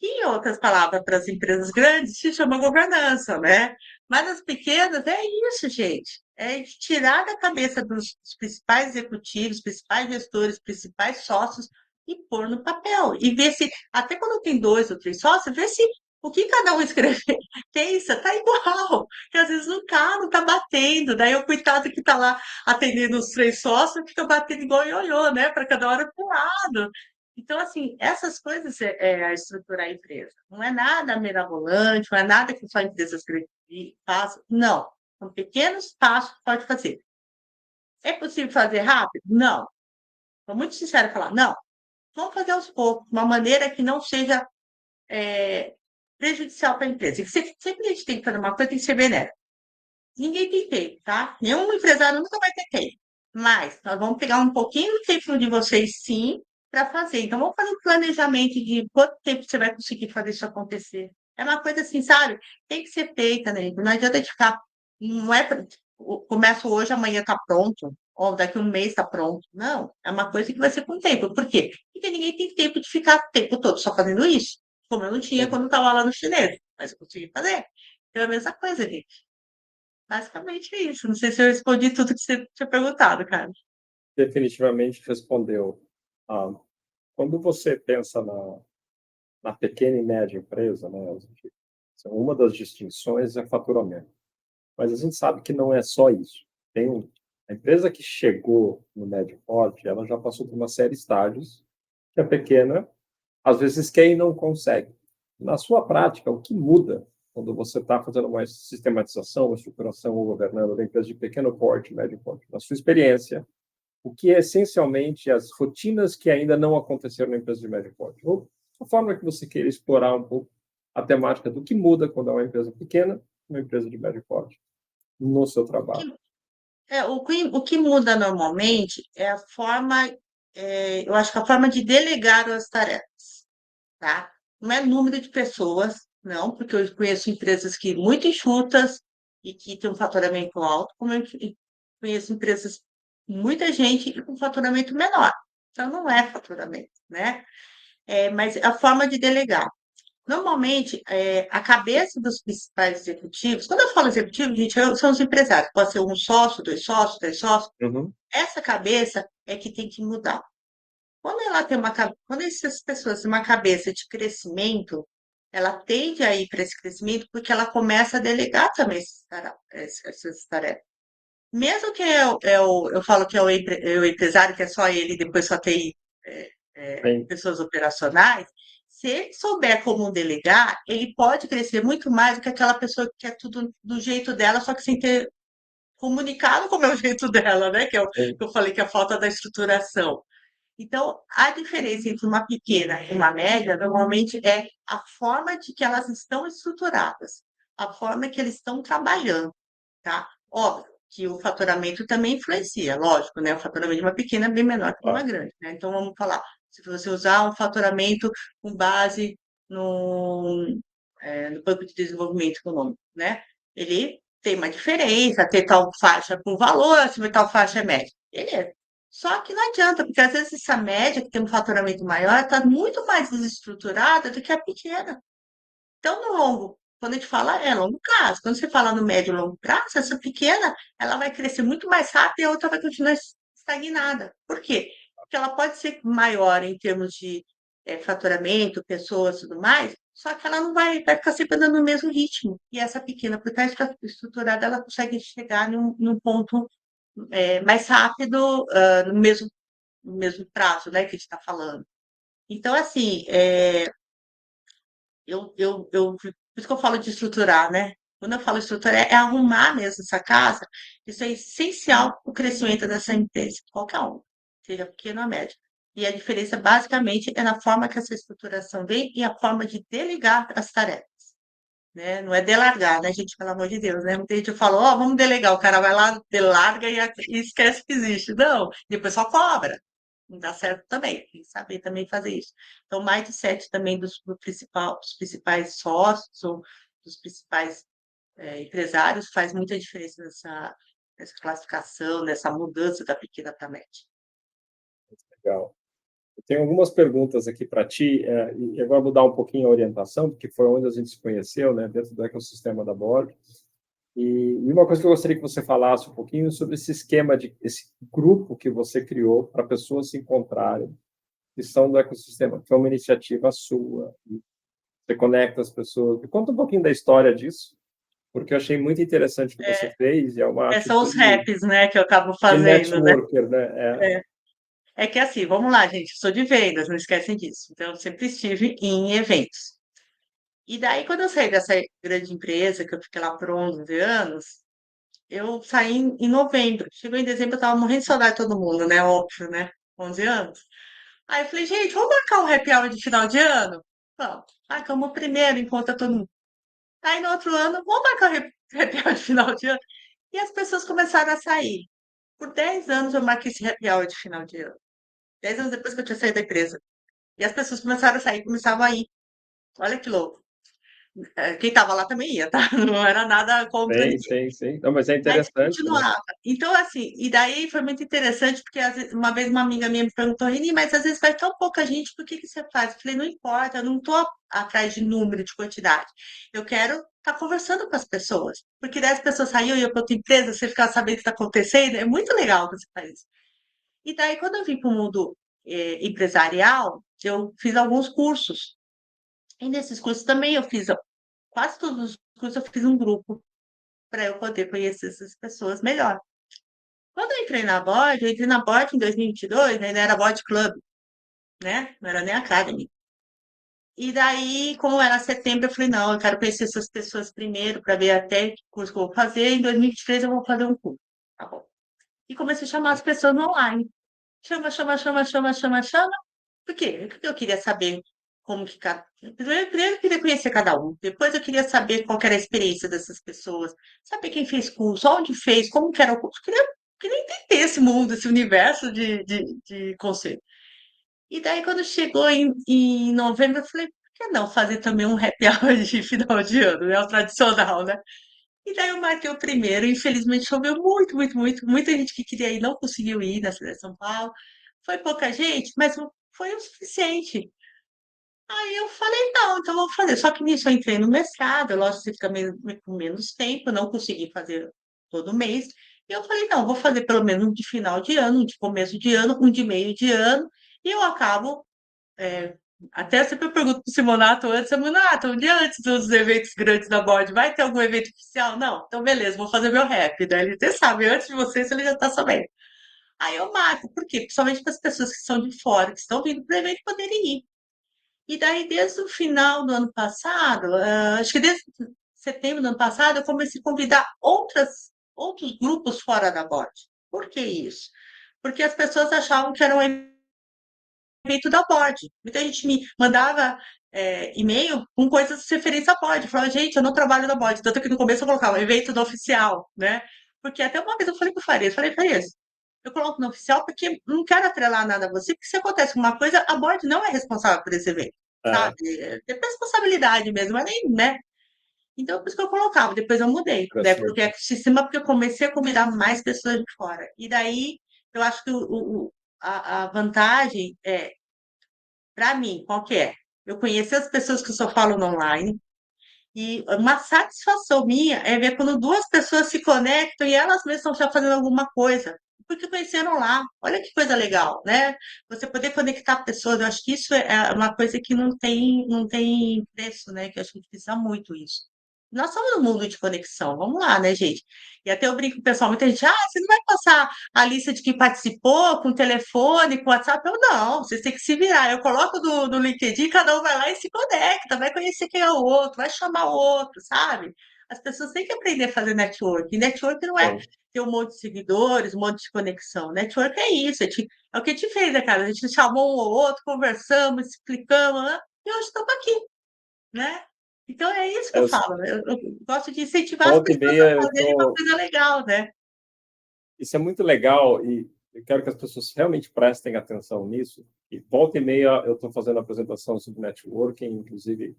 Speaker 2: E, em outras palavras, para as empresas grandes, se chama governança, né? Mas as pequenas é isso, gente. É tirar da cabeça dos principais executivos, principais gestores, principais sócios e pôr no papel. E ver se, até quando tem 2 ou 3 sócios, ver se O que cada um escrever, pensa, tá igual. Que às vezes não tá batendo. Daí o coitado que tá lá atendendo os três sócios fica batendo igual ioiô, né? Para cada hora para um lado. Então, assim, essas coisas é a estruturar a empresa. Não é nada mirabolante, não é nada que só empresas grandes façam. Não. São pequenos passos que pode fazer. É possível fazer rápido? Não. Estou muito sincera em falar, não. Vamos fazer aos poucos, de uma maneira que não seja prejudicial para a empresa. E sempre a gente tem que fazer uma coisa, tem que ser benéfico. Ninguém tem tempo, tá? Nenhum empresário nunca vai ter tempo. Mas nós vamos pegar um pouquinho do tempo de vocês, sim, para fazer. Então, vamos fazer um planejamento de quanto tempo você vai conseguir fazer isso acontecer. É uma coisa assim, sabe? Tem que ser feita, né? Não adianta de ficar. Não é. Começo hoje, amanhã está pronto. Ou daqui a um mês está pronto. Não. É uma coisa que vai ser com tempo. Por quê? Porque ninguém tem tempo de ficar o tempo todo só fazendo isso. Como eu não tinha quando estava lá no chinês. Mas eu consegui fazer. Então, é a mesma coisa, gente. Basicamente é isso. Não sei se eu respondi tudo que você tinha perguntado, cara.
Speaker 1: Definitivamente respondeu. Ah, quando você pensa na pequena e média empresa, né, uma das distinções é faturamento. Mas a gente sabe que não é só isso. A empresa que chegou no médio porte, ela já passou por uma série de estágios que a pequena, às vezes, quer e não consegue. Na sua prática, o que muda quando você está fazendo uma sistematização, uma estruturação ou governando da empresa de pequeno porte, médio porte? Na sua experiência, o que é essencialmente as rotinas que ainda não aconteceram na empresa de médio porte? Ou a forma que você queira explorar um pouco a temática do que muda quando é uma empresa pequena, uma empresa de médio porte, no seu trabalho.
Speaker 2: O que muda normalmente é a forma, eu acho que a forma de delegar as tarefas, tá? Não é número de pessoas, não, porque eu conheço empresas que muito enxutas e que têm um faturamento alto, como eu conheço empresas com muita gente e com faturamento menor. Então, não é faturamento, né? Mas a forma de delegar. Normalmente, a cabeça dos principais executivos, quando eu falo executivo, gente, são os empresários, pode ser um sócio, dois sócios, três sócios,
Speaker 1: Uhum.
Speaker 2: essa cabeça é que tem que mudar. Quando essas pessoas têm uma cabeça de crescimento, ela tende a ir para esse crescimento porque ela começa a delegar também essas tarefas. Mesmo que eu falo que é o empresário, que é só ele, depois só tem
Speaker 1: Bem,
Speaker 2: pessoas operacionais, se ele souber como delegar, ele pode crescer muito mais do que aquela pessoa que quer tudo do jeito dela, só que sem ter comunicado como é o jeito dela, né? Que é o que
Speaker 1: bem,
Speaker 2: eu falei que é a falta da estruturação. Então, a diferença entre uma pequena e uma média, normalmente, é a forma de que elas estão estruturadas, a forma que eles estão trabalhando, tá? Óbvio que o faturamento também influencia, lógico, né? O faturamento de uma pequena é bem menor que de uma
Speaker 1: claro.
Speaker 2: grande, né? Então, vamos falar, se você usar um faturamento com base no Banco de Desenvolvimento Econômico, né? Ele tem uma diferença, ter tal faixa com valor, acima de tal faixa é média. Beleza. Só que não adianta, porque às vezes essa média, que tem um faturamento maior, está muito mais desestruturada do que a pequena. Então, no longo, quando a gente fala é longo prazo, quando você fala no médio e longo prazo, essa pequena, ela vai crescer muito mais rápido e a outra vai continuar estagnada. Por quê? Porque ela pode ser maior em termos de faturamento, pessoas e tudo mais, só que ela não vai ficar sempre andando no mesmo ritmo. E essa pequena, por estar estruturada, ela consegue chegar num ponto mais rápido, no mesmo prazo, né, que a gente está falando. Então, assim, por isso que eu falo de estruturar, né? Quando eu falo estruturar, é arrumar mesmo essa casa. Isso é essencial para o crescimento dessa empresa, qualquer um, seja pequeno ou médio. E a diferença, basicamente, é na forma que essa estruturação vem e a forma de delegar as tarefas, né? Não é delargar, né, gente? Pelo amor de Deus, né? Muita gente fala, ó, vamos delegar. O cara vai lá, delarga e esquece que existe. Não, depois só cobra. Não dá certo também. Tem que saber também fazer isso. Então, o mindset também dos principais sócios ou dos principais empresários faz muita diferença nessa classificação, nessa mudança da pequena para a média.
Speaker 1: Legal. Eu tenho algumas perguntas aqui para ti, e agora vou dar um pouquinho a orientação, porque foi onde a gente se conheceu, né, dentro do ecossistema da Borg. E uma coisa que eu gostaria que você falasse um pouquinho sobre esse esquema esse grupo que você criou para pessoas se encontrarem, que são do ecossistema, que é uma iniciativa sua. você conecta as pessoas. Me conta um pouquinho da história disso, porque eu achei muito interessante o que você fez, e é uma
Speaker 2: São os
Speaker 1: atitude
Speaker 2: raps, né, que eu acabo
Speaker 1: de
Speaker 2: fazendo, né?
Speaker 1: networker, né?
Speaker 2: É que assim, vamos lá, gente, eu sou de vendas, não esquecem disso. Então, eu sempre estive em eventos. E daí, quando eu saí dessa grande empresa, que eu fiquei lá por 11 anos, eu saí em novembro. Chegou em dezembro, eu tava morrendo de saudade de todo mundo, né? Óbvio, né? 11 anos. Aí eu falei, gente, vamos marcar um happy hour de final de ano? Vamos. Marcamos o primeiro, encontra todo mundo. Aí no outro ano, vamos marcar o happy hour de final de ano? E as pessoas começaram a sair. Por 10 anos eu marquei esse happy hour de final de ano. 10 anos depois que eu tinha saído da empresa. E as pessoas começaram a sair, começavam a ir. Olha que louco. Quem estava lá também ia, tá? Não era nada contra
Speaker 1: Sim,
Speaker 2: ninguém.
Speaker 1: sim, sim. Não, mas é
Speaker 2: Mas
Speaker 1: interessante, né?
Speaker 2: continuava. Então, assim, e daí foi muito interessante, porque uma vez uma amiga minha me perguntou, Rini, mas às vezes vai tão pouca gente, por que que você faz? Eu falei, não importa, eu não estou atrás de número, de quantidade. Eu quero estar conversando com as pessoas. Porque daí as pessoas saíam e eu para outra empresa, você ficar sabendo o que está acontecendo, é muito legal que você faz isso. E daí, quando eu vim para o mundo empresarial, eu fiz alguns cursos. E nesses cursos também eu fiz, quase todos os cursos eu fiz um grupo para eu poder conhecer essas pessoas melhor. Quando eu entrei na Bode, eu entrei na Bode em 2022, né, ainda era Bode Club, né? Não era nem Academy. E daí, como era setembro, eu falei, não, eu quero conhecer essas pessoas primeiro para ver até que curso que eu vou fazer. Em 2023 eu vou fazer um curso. Tá bom. E comecei a chamar as pessoas no online. Chama, chama, chama, chama, chama, chama. Por quê? Porque eu queria saber como que cada. Primeiro eu queria conhecer cada um. Depois eu queria saber qual que era a experiência dessas pessoas. Saber quem fez curso, onde fez, como que era o curso. Eu queria entender esse mundo, esse universo de conselho. E daí, quando chegou em novembro, eu falei, por que não fazer também um happy hour de final de ano, né? O tradicional, né? E daí eu marquei o primeiro. Infelizmente, choveu muito, muito, muito. Muita gente que queria ir não conseguiu ir na cidade de São Paulo. Foi pouca gente, mas foi o suficiente. Aí eu falei, não, então vou fazer. Só que nisso eu entrei no mestrado, lógico que você fica com menos tempo, eu não consegui fazer todo mês. E eu falei, não, vou fazer pelo menos um de final de ano, um de começo de ano, um de meio de ano, e eu acabo. é, Até sempre eu pergunto pro Simonato antes, Simonato, um dia antes dos eventos grandes da Bode, vai ter algum evento oficial? Não, então beleza, vou fazer meu rap. Daí ele até sabe, antes de vocês ele já tá sabendo. Aí eu marco, por quê? Principalmente para as pessoas que são de fora, que estão vindo para o evento poderem ir. E daí, desde o final do ano passado, acho que desde setembro do ano passado, eu comecei a convidar outros grupos fora da Bot. Por que isso? Porque as pessoas achavam que era um evento da Bot. Muita gente me mandava e-mail com coisas de referência à Bot. Falava, gente, eu não trabalho na Bot. Tanto que no começo eu colocava evento do oficial, né? Porque até uma vez eu falei para o Farias, Farias, eu coloco no oficial porque não quero atrelar nada a você, porque se acontece alguma coisa, a Bot não é responsável por esse evento,
Speaker 1: É,
Speaker 2: sabe? Tem responsabilidade mesmo, mas nem, né? Então, por isso que eu colocava, depois eu mudei. Daí eu
Speaker 1: interessante.
Speaker 2: coloquei aqui em cima porque eu comecei a convidar mais pessoas de fora. E daí, eu acho que a vantagem é, para mim, qual que é? Eu conheci as pessoas que só falam no online, e uma satisfação minha é ver quando duas pessoas se conectam e elas mesmas estão já fazendo alguma coisa, porque conheceram lá. Olha que coisa legal, né? Você poder conectar pessoas, eu acho que isso é uma coisa que não tem preço, né? Que eu acho que a gente precisa muito isso. Nós estamos num mundo de conexão, vamos lá, né, gente? E até eu brinco com o pessoal, muita gente, você não vai passar a lista de quem participou, com telefone, com WhatsApp? Eu não, vocês têm que se virar. Eu coloco no LinkedIn, cada um vai lá e se conecta, vai conhecer quem é o outro, vai chamar o outro, sabe? As pessoas têm que aprender a fazer network. E network não é
Speaker 1: Sim.
Speaker 2: ter um monte de seguidores, um monte de conexão. Network é isso, é o que a gente fez, né, cara? A gente chamou um ou outro, conversamos, explicamos, né? E hoje estamos aqui, né? Então é isso que eu
Speaker 1: Eu,
Speaker 2: falo, né? Eu gosto de incentivar as
Speaker 1: volta e
Speaker 2: pessoas a
Speaker 1: meia,
Speaker 2: fazerem uma coisa legal, né?
Speaker 1: isso é muito legal e eu quero que as pessoas realmente prestem atenção nisso. E volta e meia eu estou fazendo apresentação sobre networking, inclusive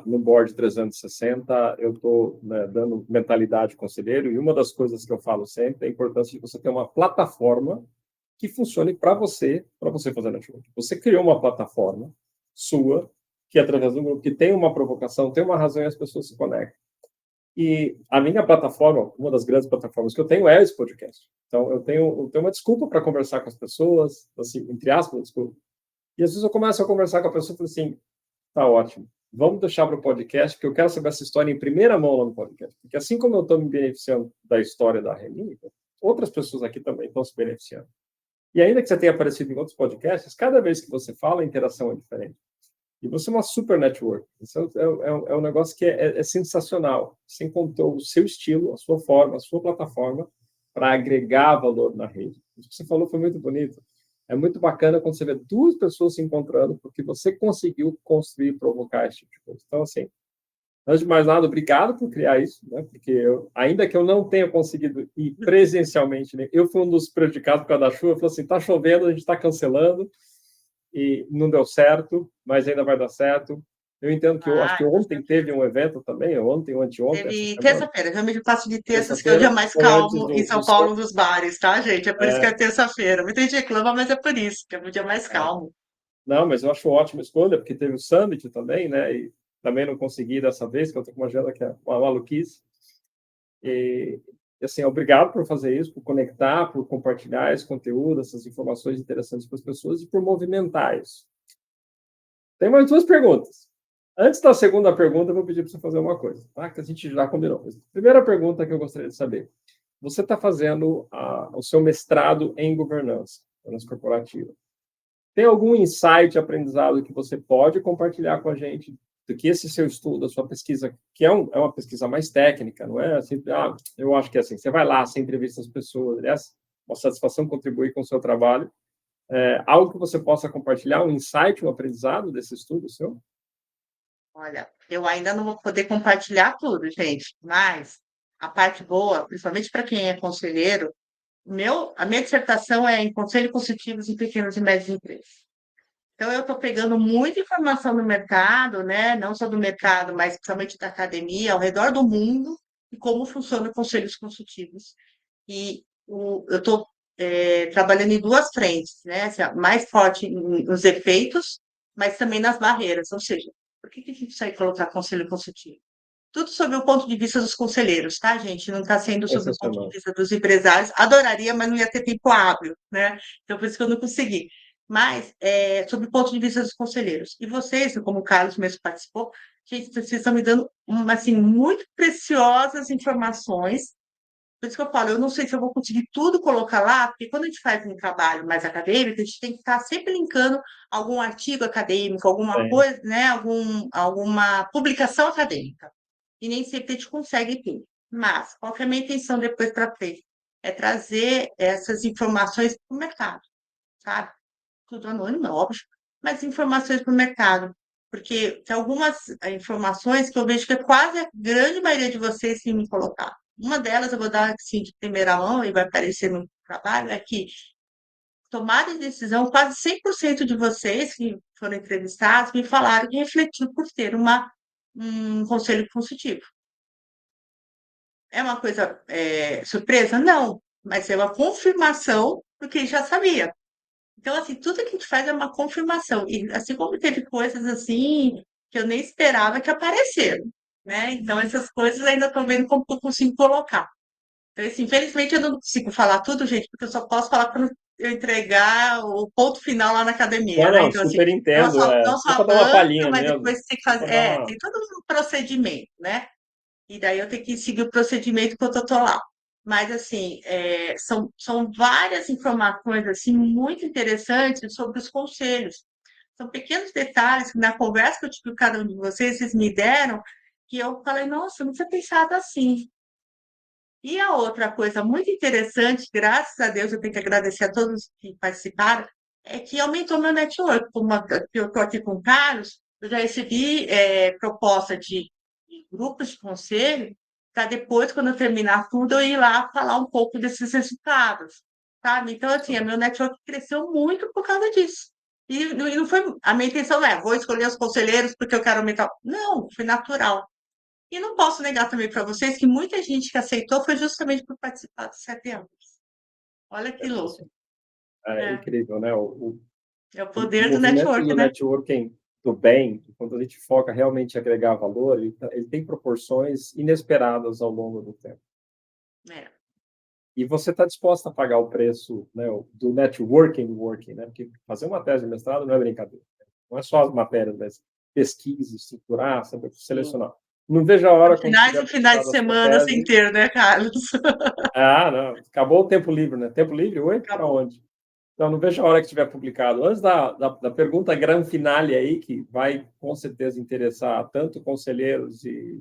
Speaker 1: no Board 360, eu estou, né, dando mentalidade conselheiro, e uma das coisas que eu falo sempre é a importância de você ter uma plataforma que funcione para você fazer networking. Você criou uma plataforma sua, que através do grupo, que tem uma provocação, tem uma razão e as pessoas se conectam. E a minha plataforma, uma das grandes plataformas que eu tenho é esse podcast. Então, eu tenho uma desculpa para conversar com as pessoas, assim, entre aspas, desculpa. E às vezes eu começo a conversar com a pessoa e falo assim, tá ótimo. vamos deixar para o podcast, porque eu quero saber essa história em primeira mão lá no podcast. Porque assim como eu estou me beneficiando da história da Relíquia, outras pessoas aqui também estão se beneficiando. E ainda que você tenha aparecido em outros podcasts, cada vez que você fala, a interação é diferente. E você é uma super network. Isso é um negócio que é sensacional. Você encontrou o seu estilo, a sua forma, a sua plataforma para agregar valor na rede. O que você falou foi muito bonito. É muito bacana quando você vê duas pessoas se encontrando porque você conseguiu construir e provocar esse tipo de coisa. Então, assim, antes de mais nada, obrigado por criar isso, né? Porque ainda que eu não tenha conseguido ir presencialmente, né? Eu fui um dos prejudicados por causa da chuva. Eu falei assim, está chovendo, a gente está cancelando e não deu certo, mas ainda vai dar certo. Eu entendo que acho que ontem teve um evento também, ontem ou anteontem, essa
Speaker 2: Teve
Speaker 1: semana.
Speaker 2: terça-feira, realmente eu passo de terças, que é o dia
Speaker 1: Terça-feira
Speaker 2: mais
Speaker 1: foi antes
Speaker 2: calmo em
Speaker 1: do
Speaker 2: São Paulo
Speaker 1: sol.
Speaker 2: dos bares, tá, gente? É por isso que é terça-feira. Muita gente reclama, mas é por isso, que é o dia mais calmo.
Speaker 1: Não, mas eu acho ótima escolha, porque teve o Summit também, né? E também não consegui dessa vez, que eu estou com uma agenda que é uma maluquice. E, assim, obrigado por fazer isso, por conectar, por compartilhar esse conteúdo, essas informações interessantes para as pessoas e por movimentar isso. Tem mais duas perguntas. Antes da segunda pergunta, eu vou pedir para você fazer uma coisa, tá? Que a gente já combinou. Primeira pergunta que eu gostaria de saber. Você está fazendo o seu mestrado em governança corporativa. Tem algum insight, aprendizado que você pode compartilhar com a gente do que esse seu estudo, a sua pesquisa, que é uma pesquisa mais técnica, não é assim, eu acho que é assim, você vai lá, você entrevista as pessoas, aliás, uma satisfação contribuir com o seu trabalho. Algo que você possa compartilhar, um insight, um aprendizado desse estudo seu?
Speaker 2: Olha, eu ainda não vou poder compartilhar tudo, gente, mas a parte boa, principalmente para quem é conselheiro, a minha dissertação é em conselho consultivos em pequenas e médias empresas. Então, eu estou pegando muita informação do mercado, né? Não só do mercado, mas principalmente da academia, ao redor do mundo, e como funcionam conselhos consultivos. E eu estou trabalhando em duas frentes, né? Assim, mais forte nos efeitos, mas também nas barreiras. Ou seja, por que a gente precisa colocar conselho consultivo? Tudo sob o ponto de vista dos conselheiros, tá, gente? Não está sendo sob o ponto de vista dos empresários. Adoraria, mas não ia ter tempo hábil, né? Então, por isso que eu não consegui. Mas, sob o ponto de vista dos conselheiros. E vocês, como o Carlos mesmo participou, gente, vocês estão me dando, assim, muito preciosas informações. Por isso que eu falo, eu não sei se eu vou conseguir tudo colocar lá, porque quando a gente faz um trabalho mais acadêmico, a gente tem que estar sempre linkando algum artigo acadêmico, alguma coisa, né? Alguma publicação acadêmica. E nem sempre a gente consegue tudo. Mas, qual que é a minha intenção depois para frente? É trazer essas informações para o mercado, sabe? Tudo anônimo, é óbvio, mas informações para o mercado. Porque tem algumas informações que eu vejo que é quase a grande maioria de vocês sem me colocar. Uma delas eu vou dar assim, de primeira mão e vai aparecer no trabalho, é que tomada de decisão, quase 100% de vocês que foram entrevistados me falaram que refletiu por ter um conselho consultivo. É uma coisa surpresa? Não, mas é uma confirmação do que já sabia. Então, assim, tudo que a gente faz é uma confirmação. E assim como teve coisas assim que eu nem esperava que apareceram, né? Então, essas coisas ainda estou vendo como que eu consigo colocar. Então, assim, infelizmente eu não consigo falar tudo, gente, porque eu só posso falar quando eu entregar o ponto final lá na academia,
Speaker 1: Não,
Speaker 2: né?
Speaker 1: não,
Speaker 2: Então, assim,
Speaker 1: super
Speaker 2: não
Speaker 1: entendo.
Speaker 2: só, não
Speaker 1: Só
Speaker 2: só
Speaker 1: para dar uma
Speaker 2: banca,
Speaker 1: palhinha
Speaker 2: mas
Speaker 1: mesmo.
Speaker 2: depois tem que
Speaker 1: Só
Speaker 2: fazer.
Speaker 1: para dar uma.
Speaker 2: Tem todo um procedimento, né? E daí eu tenho que seguir o procedimento que eu tô lá. Mas, assim, são várias informações, assim, muito interessantes sobre os conselhos. São pequenos detalhes que na conversa que eu tive com cada um de vocês, vocês me deram, que eu falei, nossa, eu não tinha pensado assim. E a outra coisa muito interessante, graças a Deus, eu tenho que agradecer a todos que participaram, é que aumentou meu network. Como eu estou aqui com o Carlos, eu já recebi proposta de grupos de conselho, para depois, quando eu terminar tudo, eu ir lá falar um pouco desses resultados, sabe? Então, assim, o meu network cresceu muito por causa disso. E não foi, a minha intenção não é, vou escolher os conselheiros porque eu quero aumentar. Não, foi natural. E não posso negar também para vocês que muita gente que aceitou foi justamente por participar dos 7 anos. Olha que louco.
Speaker 1: É
Speaker 2: É,
Speaker 1: incrível, né?
Speaker 2: é o
Speaker 1: O
Speaker 2: poder do
Speaker 1: movimento
Speaker 2: network,
Speaker 1: do
Speaker 2: né?
Speaker 1: networking do bem, quando a gente foca realmente em agregar valor, ele tem proporções inesperadas ao longo do tempo.
Speaker 2: É.
Speaker 1: E você está disposta a pagar o preço, né, do networking working, né? Porque fazer uma tese de mestrado não é brincadeira. Não é só as matérias, mas pesquisa, estruturar, saber
Speaker 2: Sim.
Speaker 1: selecionar. Não vejo a hora quando
Speaker 2: Finais
Speaker 1: tiver
Speaker 2: e finais de
Speaker 1: publicada a sua
Speaker 2: semana sem
Speaker 1: tese.
Speaker 2: ter, né, Carlos?
Speaker 1: Ah, não, acabou o tempo livre, né? Tempo livre, oi? Para
Speaker 2: Acabou.
Speaker 1: onde? Então, não vejo a hora que tiver publicado. Antes da pergunta gran finale aí, que vai com certeza interessar tanto conselheiros e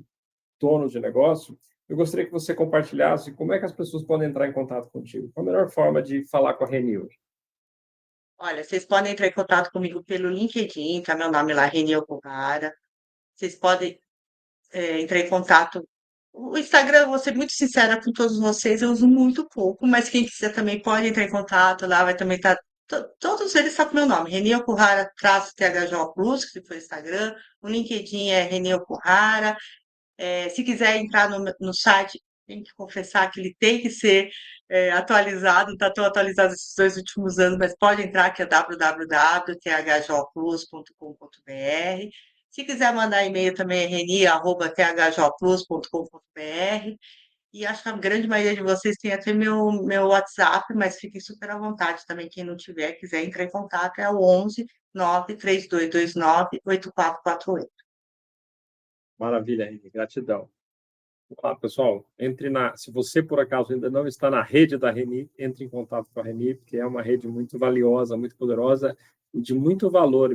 Speaker 1: donos de negócio, eu gostaria que você compartilhasse como é que as pessoas podem entrar em contato contigo. Qual a melhor forma de falar com a Reni hoje?
Speaker 2: Olha, vocês podem entrar em contato comigo pelo LinkedIn, tá meu nome lá, Reni Okuhara. Vocês podem entrar em contato. O Instagram, vou ser muito sincera com todos vocês, eu uso muito pouco, mas quem quiser também pode entrar em contato lá, vai também estar. Todos eles estão com meu nome, Reni Okuhara, traço THJ Plus, que for o Instagram. O LinkedIn é Reni Okuhara. Se quiser entrar no site, tem que confessar que ele tem que ser atualizado, está tão atualizado esses 2 últimos anos, mas pode entrar, que é www.thjplus.com.br. Se quiser mandar e-mail também é reni@thjplus.com.br. E acho que a grande maioria de vocês tem até meu WhatsApp, mas fiquem super à vontade também. Quem não tiver, quiser entrar em contato, é o 11 93229 8448.
Speaker 1: Maravilha, Reni, gratidão. Olá, pessoal. Se você, por acaso, ainda não está na rede da Reni, entre em contato com a Reni, porque é uma rede muito valiosa, muito poderosa, e de muito valor,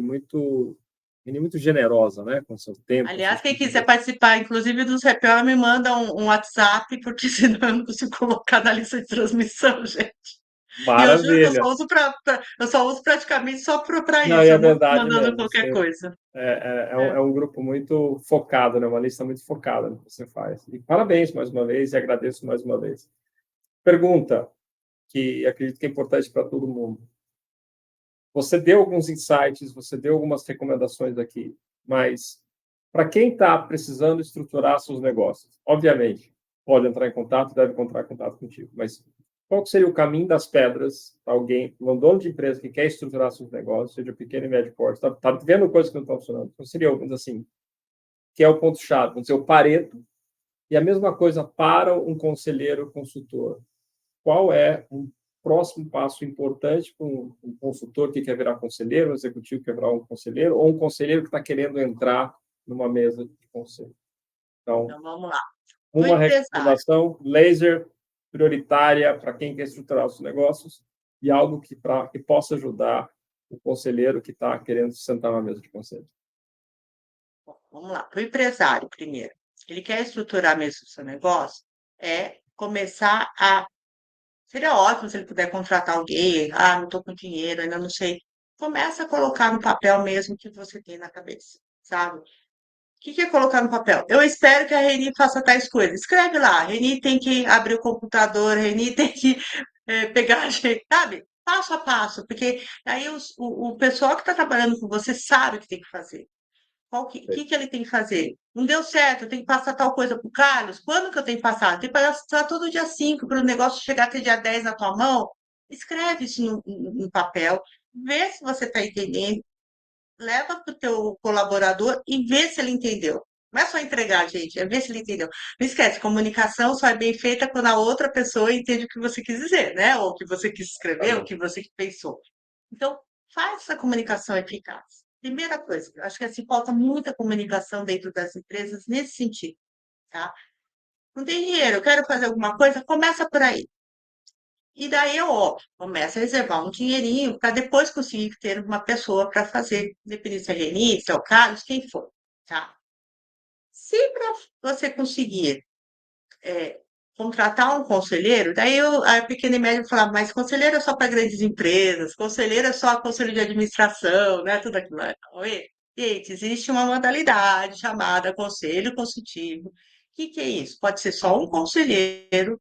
Speaker 1: Reni muito generosa, né? Com seu tempo,
Speaker 2: Aliás,
Speaker 1: suas
Speaker 2: quem quiser
Speaker 1: contribuições.
Speaker 2: participar, inclusive dos Repel, me manda um WhatsApp, porque senão eu não consigo colocar na lista de transmissão, gente. E eu juro que
Speaker 1: Maravilha.
Speaker 2: eu só uso praticamente só para
Speaker 1: Não,
Speaker 2: isso.
Speaker 1: e é
Speaker 2: Eu não fico
Speaker 1: verdade
Speaker 2: mandando
Speaker 1: mesmo.
Speaker 2: qualquer coisa.
Speaker 1: É um grupo muito focado, né? Uma lista muito focada no que você faz. E parabéns mais uma vez e agradeço mais uma vez. Pergunta que acredito que é importante para todo mundo. Você deu alguns insights, você deu algumas recomendações aqui, mas para quem está precisando estruturar seus negócios, obviamente, pode entrar em contato, deve entrar em contato contigo, mas qual seria o caminho das pedras para alguém, um dono de empresa que quer estruturar seus negócios, seja pequeno e médio porte, está vendo coisas que não estão funcionando? Então, seria, vamos assim, que é o ponto-chave, vamos dizer, o Pareto, e a mesma coisa para um conselheiro consultor. Qual é um próximo passo importante para um consultor que quer virar conselheiro, um executivo que quer virar um conselheiro, ou um conselheiro que está querendo entrar numa mesa de conselho? Então,
Speaker 2: Então, vamos lá. O
Speaker 1: uma
Speaker 2: empresário.
Speaker 1: recomendação laser prioritária para quem quer estruturar os negócios e algo que possa ajudar o conselheiro que está querendo se sentar na mesa de conselho.
Speaker 2: Bom, vamos lá. O empresário, primeiro. Ele quer estruturar mesmo o seu negócio, começar a. Seria ótimo se ele puder contratar alguém. Ah, não estou com dinheiro, ainda não sei. Começa a colocar no papel mesmo o que você tem na cabeça, sabe? O que é colocar no papel? Eu espero que a Reni faça tais coisas. Escreve lá. A Reni tem que abrir o computador, a Reni tem que pegar a gente, sabe? Passo a passo, porque aí o pessoal que está trabalhando com você sabe o que tem que fazer. O que ele tem que fazer? Não deu certo, eu tenho que passar tal coisa para o Carlos. Quando que eu tenho que passar? Tem que passar todo dia 5 para o negócio chegar até dia 10 na tua mão. Escreve isso no papel, vê se você está entendendo, leva para o teu colaborador e vê se ele entendeu. Não é só entregar, gente, é ver se ele entendeu. Não esquece, comunicação só é bem feita quando a outra pessoa entende o que você quis dizer, né? Ou o que você quis escrever, ou o
Speaker 1: Exatamente.
Speaker 2: que você pensou. Então, faz essa comunicação eficaz. Primeira coisa, eu acho que assim falta muita comunicação dentro das empresas nesse sentido, tá? Não tem dinheiro, eu quero fazer alguma coisa, começa por aí. E daí eu começo a reservar um dinheirinho para depois conseguir ter uma pessoa para fazer, independente se é Reni, se é o Carlos, quem for, tá? Se para você conseguir contratar um conselheiro, daí a pequena e média falava, mas conselheiro é só para grandes empresas, conselheiro é só conselho de administração, né? Tudo aquilo lá. Oi? Gente, existe uma modalidade chamada conselho consultivo. O que é isso? Pode ser só um conselheiro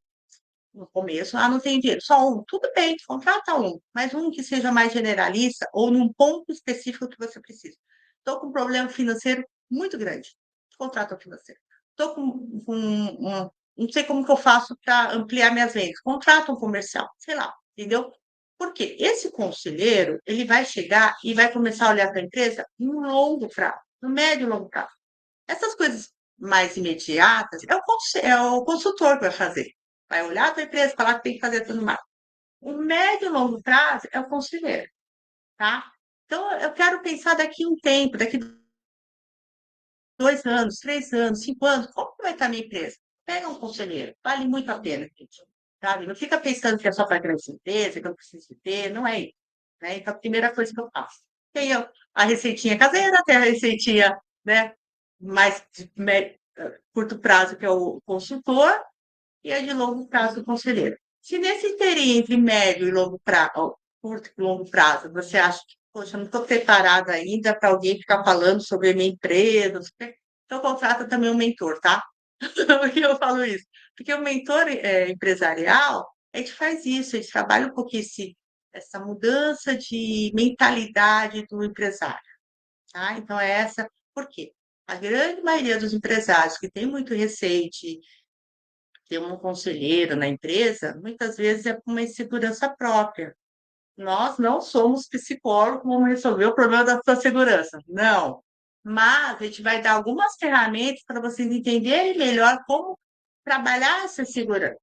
Speaker 2: no começo, não tem dinheiro, só um. Tudo bem, contrata um, mas um que seja mais generalista ou num ponto específico que você precisa. Estou com um problema financeiro muito grande. Contrata um financeiro. Estou com não sei como que eu faço para ampliar minhas vendas. Contrata um comercial, sei lá, entendeu? Porque esse conselheiro, ele vai chegar e vai começar a olhar para a empresa no longo prazo, no médio e longo prazo. Essas coisas mais imediatas, é o consultor que vai fazer. Vai olhar para a empresa, falar que tem que fazer tudo mais. O médio e longo prazo é o conselheiro, tá? Então, eu quero pensar daqui a um tempo, daqui 2 anos, 3 anos, 5 anos, como que vai estar a minha empresa? Pega um conselheiro, vale muito a pena, gente. Sabe? Não fica pensando que é só para grandes empresas, que eu preciso ter, não é isso. Né? Então, a primeira coisa que eu faço. Tem a receitinha caseira, tem a receitinha, né, mais de curto prazo, que é o consultor, e a de longo prazo, o conselheiro. Se nesse interim entre médio e longo prazo, curto e longo prazo, você acha que, poxa, eu não estou preparada ainda para alguém ficar falando sobre a minha empresa, então contrata também um mentor, tá? Por que eu falo isso? Porque o mentor empresarial, a gente faz isso, a gente trabalha um pouquinho essa mudança de mentalidade do empresário, tá? Então, é essa. Por quê? A grande maioria dos empresários que tem muito receio de ter um conselheiro na empresa, muitas vezes é por uma insegurança própria. Nós não somos psicólogos, vamos resolver o problema da sua segurança. Não. Mas a gente vai dar algumas ferramentas para vocês entenderem melhor como trabalhar essa segurança.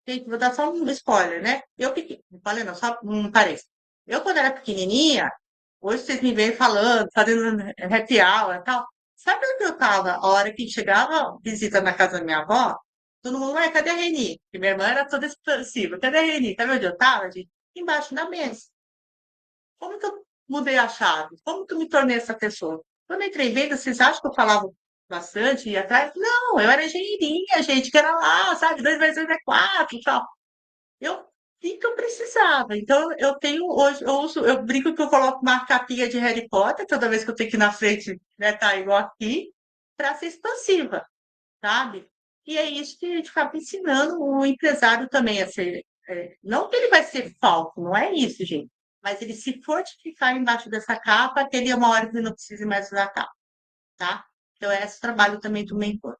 Speaker 2: Gente, vou dar só um spoiler, né? Eu pequeno, não falei não, só um parênteses. Eu, quando era pequenininha, hoje vocês me veem falando, fazendo happy hour e tal. Sabe onde eu estava a hora que chegava visita na casa da minha avó? Todo mundo, ué, cadê a Reni? Porque minha irmã era toda expansiva. Cadê a Reni? Sabe onde eu estava, gente? Embaixo da mesa. Como que eu mudei a chave? Como que eu me tornei essa pessoa? Quando eu entrei em venda, vocês acham que eu falava bastante, ia atrás? Não, eu era engenheirinha, gente, que era lá, sabe? 2 mais 2 é 4 e tal. Eu vi que eu precisava. Então, eu tenho hoje, eu brinco que eu coloco uma capinha de Harry Potter toda vez que eu tenho que ir na frente, né, tá igual aqui, para ser expansiva, sabe? E é isso que a gente acaba ensinando o empresário também a ser. Não que ele vai ser falso, não é isso, gente. Mas ele se fortificar embaixo dessa capa, que ele é uma hora que ele não precise mais usar a capa, tá? Então, esse é o trabalho também do mentor.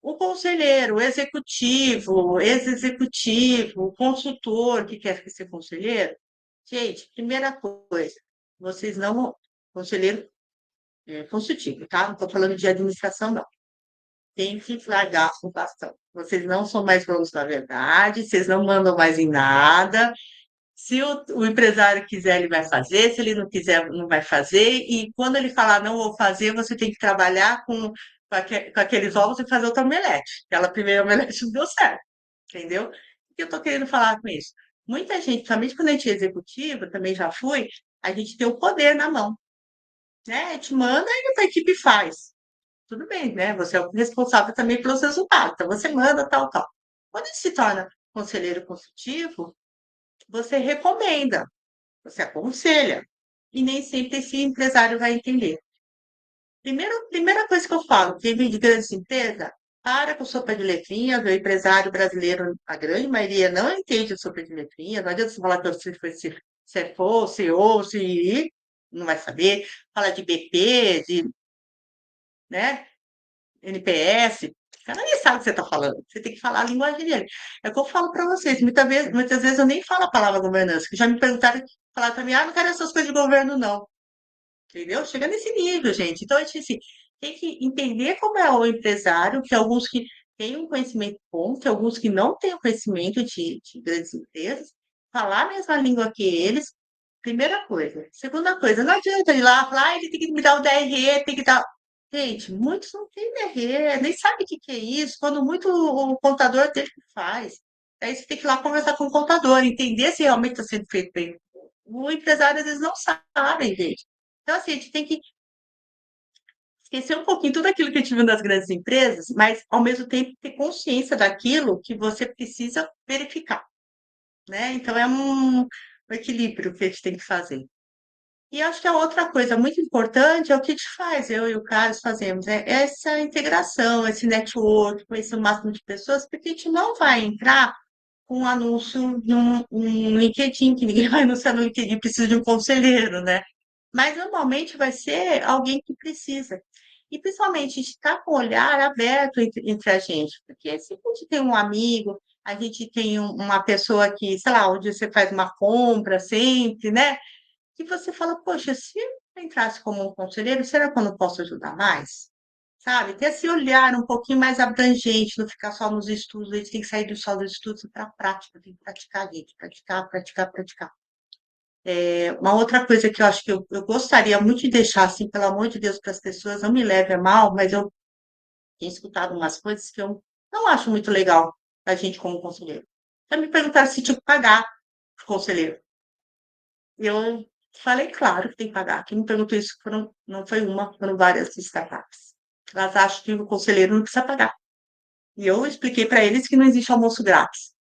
Speaker 2: O conselheiro, o executivo, ex-executivo, o consultor que quer ser conselheiro, gente, primeira coisa, vocês não. Conselheiro consultivo, tá? Não estou falando de administração, não. Tem que largar o bastão. Vocês não são mais donos da verdade, vocês não mandam mais em nada. Se o empresário quiser, ele vai fazer, se ele não quiser, não vai fazer. E quando ele falar não vou fazer, você tem que trabalhar com aqueles ovos e fazer outra omelete. Aquela primeira omelete não deu certo, entendeu? O que eu estou querendo falar com isso? Muita gente, principalmente quando a gente é executiva, também já fui, a gente tem o poder na mão, né? A gente manda e a equipe faz. Tudo bem, né? Você é o responsável também pelos resultados. Então, você manda, tal, tal. Quando ele se torna conselheiro consultivo, você recomenda, você aconselha. E nem sempre esse empresário vai entender. Primeira coisa que eu falo, quem vem de grandes empresas, para com sopa de letrinhas. O empresário brasileiro, a grande maioria, não entende sopa de letrinhas. Não adianta você falar que você foi CFO, CEO, CII, não vai saber. Fala de BP, de, né, NPS. O cara nem sabe o que você está falando. Você tem que falar a linguagem dele. É o que eu falo para vocês. Muitas vezes eu nem falo a palavra governança, que já me perguntaram, falaram para mim, não quero essas coisas de governo, não. Entendeu? Chega nesse nível, gente. Então, a gente assim, tem que entender como é o empresário, que alguns que têm um conhecimento bom, que alguns que não têm o conhecimento de grandes empresas, falar a mesma língua que eles, primeira coisa. Segunda coisa, não adianta ir lá falar, ele tem que me dar o DRE, tem que dar. Gente, muitos não têm DRE, nem sabem o que que é isso, quando muito o contador dele que faz. Aí você tem que ir lá conversar com o contador, entender se realmente está sendo feito bem. O empresário, às vezes, não sabe, gente. Então, assim, a gente tem que esquecer um pouquinho tudo aquilo que a gente viu nas grandes empresas, mas, ao mesmo tempo, ter consciência daquilo que você precisa verificar, né? Então, é um equilíbrio que a gente tem que fazer. E acho que a outra coisa muito importante é o que a gente faz, eu e o Carlos fazemos, é essa integração, esse network, conhecer o máximo de pessoas, porque a gente não vai entrar com um anúncio no LinkedIn, que ninguém vai anunciar no LinkedIn, precisa de um conselheiro, né? Mas normalmente vai ser alguém que precisa. E principalmente a gente está com o olhar aberto entre a gente, porque se a gente tem um amigo, a gente tem uma pessoa que, sei lá, onde você faz uma compra sempre, né? Que você fala, poxa, se eu entrasse como um conselheiro, será que eu não posso ajudar mais? Sabe? Ter esse olhar um pouquinho mais abrangente, não ficar só nos estudos, a gente tem que sair só dos estudos para a prática, tem que praticar, gente, praticar, praticar, praticar. Uma outra coisa que eu acho que eu gostaria muito de deixar, assim, pelo amor de Deus, para as pessoas, não me leve a mal, mas eu tenho escutado umas coisas que eu não acho muito legal a gente como conselheiro. Já me perguntaram se tinha que pagar o conselheiro. Eu falei, claro que tem que pagar. Quem me perguntou isso não foi uma, foram várias startups. Elas acham que o conselheiro não precisa pagar. E eu expliquei para eles que não existe almoço grátis.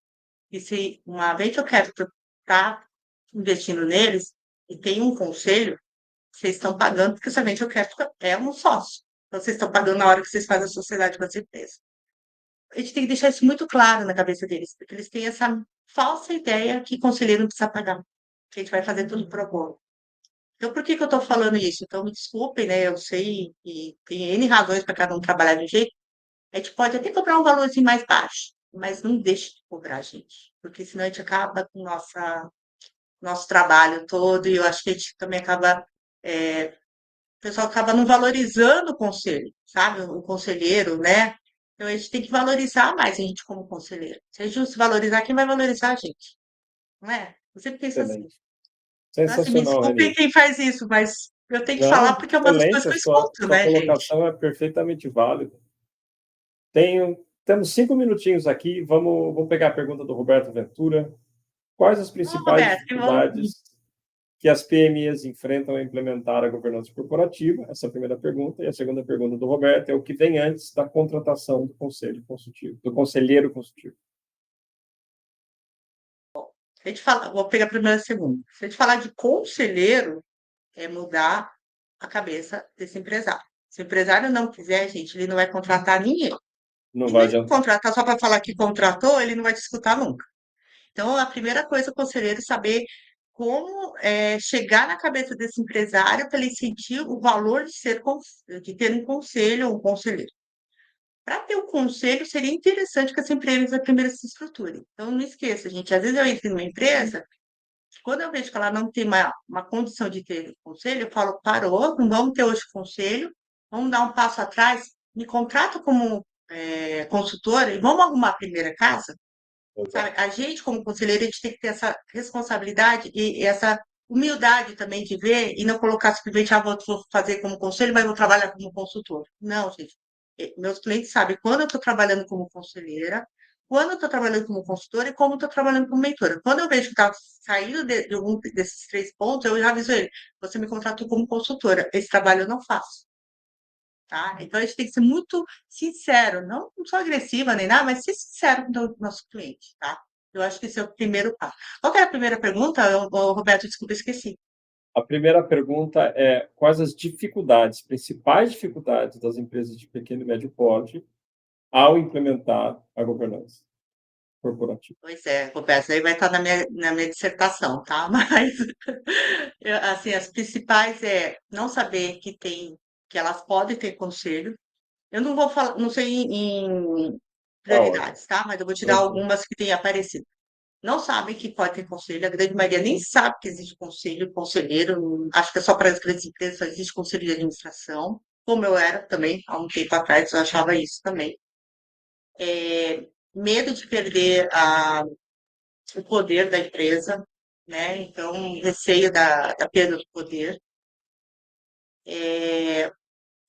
Speaker 2: E se uma vez eu quero estar investindo neles e tem um conselho, vocês estão pagando porque somente eu quero é um sócio. Então, vocês estão pagando na hora que vocês fazem a sociedade com essa empresa. A gente tem que deixar isso muito claro na cabeça deles, porque eles têm essa falsa ideia que conselheiro não precisa pagar, que a gente vai fazer tudo pro bono. Então, por que que eu estou falando isso? Então, me desculpem, né? Eu sei que tem N razões para cada um trabalhar de um jeito. A gente pode até cobrar um valorzinho mais baixo, mas não deixe de cobrar, gente, porque senão a gente acaba com nosso trabalho todo e eu acho que a gente também acaba, o pessoal acaba não valorizando o conselho, sabe? O conselheiro, né? Então a gente tem que valorizar mais a gente como conselheiro. Se a gente não se valorizar, quem vai valorizar a gente? Não é? Eu sempre penso assim.
Speaker 1: Excelente.
Speaker 2: Então, assim, me
Speaker 1: Sensacional,
Speaker 2: desculpem
Speaker 1: Reni.
Speaker 2: quem faz isso, mas eu tenho que falar
Speaker 1: Não,
Speaker 2: porque é uma das coisas
Speaker 1: excelente,
Speaker 2: que
Speaker 1: a
Speaker 2: eu
Speaker 1: sua,
Speaker 2: escuto,
Speaker 1: sua
Speaker 2: né, gente?
Speaker 1: colocação é perfeitamente válida. Temos 5 minutinhos aqui, vamos pegar a pergunta do Roberto Ventura. Quais as
Speaker 2: Ô,
Speaker 1: principais
Speaker 2: Roberto, que bom.
Speaker 1: dificuldades que as PMEs enfrentam a implementar a governança corporativa? Essa é a primeira pergunta. E a segunda pergunta do Roberto é o que vem antes da contratação do conselho consultivo, do conselheiro consultivo.
Speaker 2: Se a gente fala, vou pegar primeiro e segundo. Se a gente falar de conselheiro, é mudar a cabeça desse empresário. Se o empresário não quiser, gente, ele não vai contratar ninguém.
Speaker 1: Não
Speaker 2: E
Speaker 1: vai
Speaker 2: mesmo
Speaker 1: adiantar.
Speaker 2: contratar só para falar que contratou, ele não vai te escutar nunca. Então, a primeira coisa, o conselheiro, é saber como chegar na cabeça desse empresário para ele sentir o valor de ter um conselho ou um conselheiro. Para ter o conselho, seria interessante que essa empresa primeiro se estruture. Então, não esqueça, gente. Às vezes eu entro numa empresa, quando eu vejo que ela não tem uma condição de ter conselho, eu falo, parou, não vamos ter hoje conselho, vamos dar um passo atrás, me contrata como consultora e vamos arrumar a primeira casa. Sabe? A gente, como conselheiro, a gente tem que ter essa responsabilidade e essa humildade também de ver e não colocar simplesmente, vou fazer como conselho, mas vou trabalhar como consultor. Não, gente. Meus clientes sabem quando eu estou trabalhando como conselheira, quando eu estou trabalhando como consultora e como eu estou trabalhando como mentora. Quando eu vejo que está saindo de algum desses 3 pontos, eu já aviso ele. Você me contratou como consultora. Esse trabalho eu não faço. Tá? Então, a gente tem que ser muito sincero, não sou agressiva nem nada, mas ser sincero com o nosso cliente, tá? Eu acho que esse é o primeiro passo. Qual que era a primeira pergunta? Roberto, desculpa, esqueci.
Speaker 1: A primeira pergunta é: quais as dificuldades, principais dificuldades das empresas de pequeno e médio porte ao implementar a governança corporativa?
Speaker 2: Pois é, Roberto, aí vai estar na minha dissertação, tá? Mas, assim, as principais não saber que elas podem ter conselho. Eu não vou falar, não sei em
Speaker 1: Tá ótimo,
Speaker 2: prioridades, tá? Mas eu vou te dar
Speaker 1: tranquilo.
Speaker 2: algumas que têm aparecido. Não sabem que pode ter conselho, a grande maioria nem sabe que existe conselho, conselheiro, acho que é só para as grandes empresas, só existe conselho de administração, como eu era também, há um tempo atrás, eu achava isso também. Medo de perder o poder da empresa, né? Então, receio da perda do poder.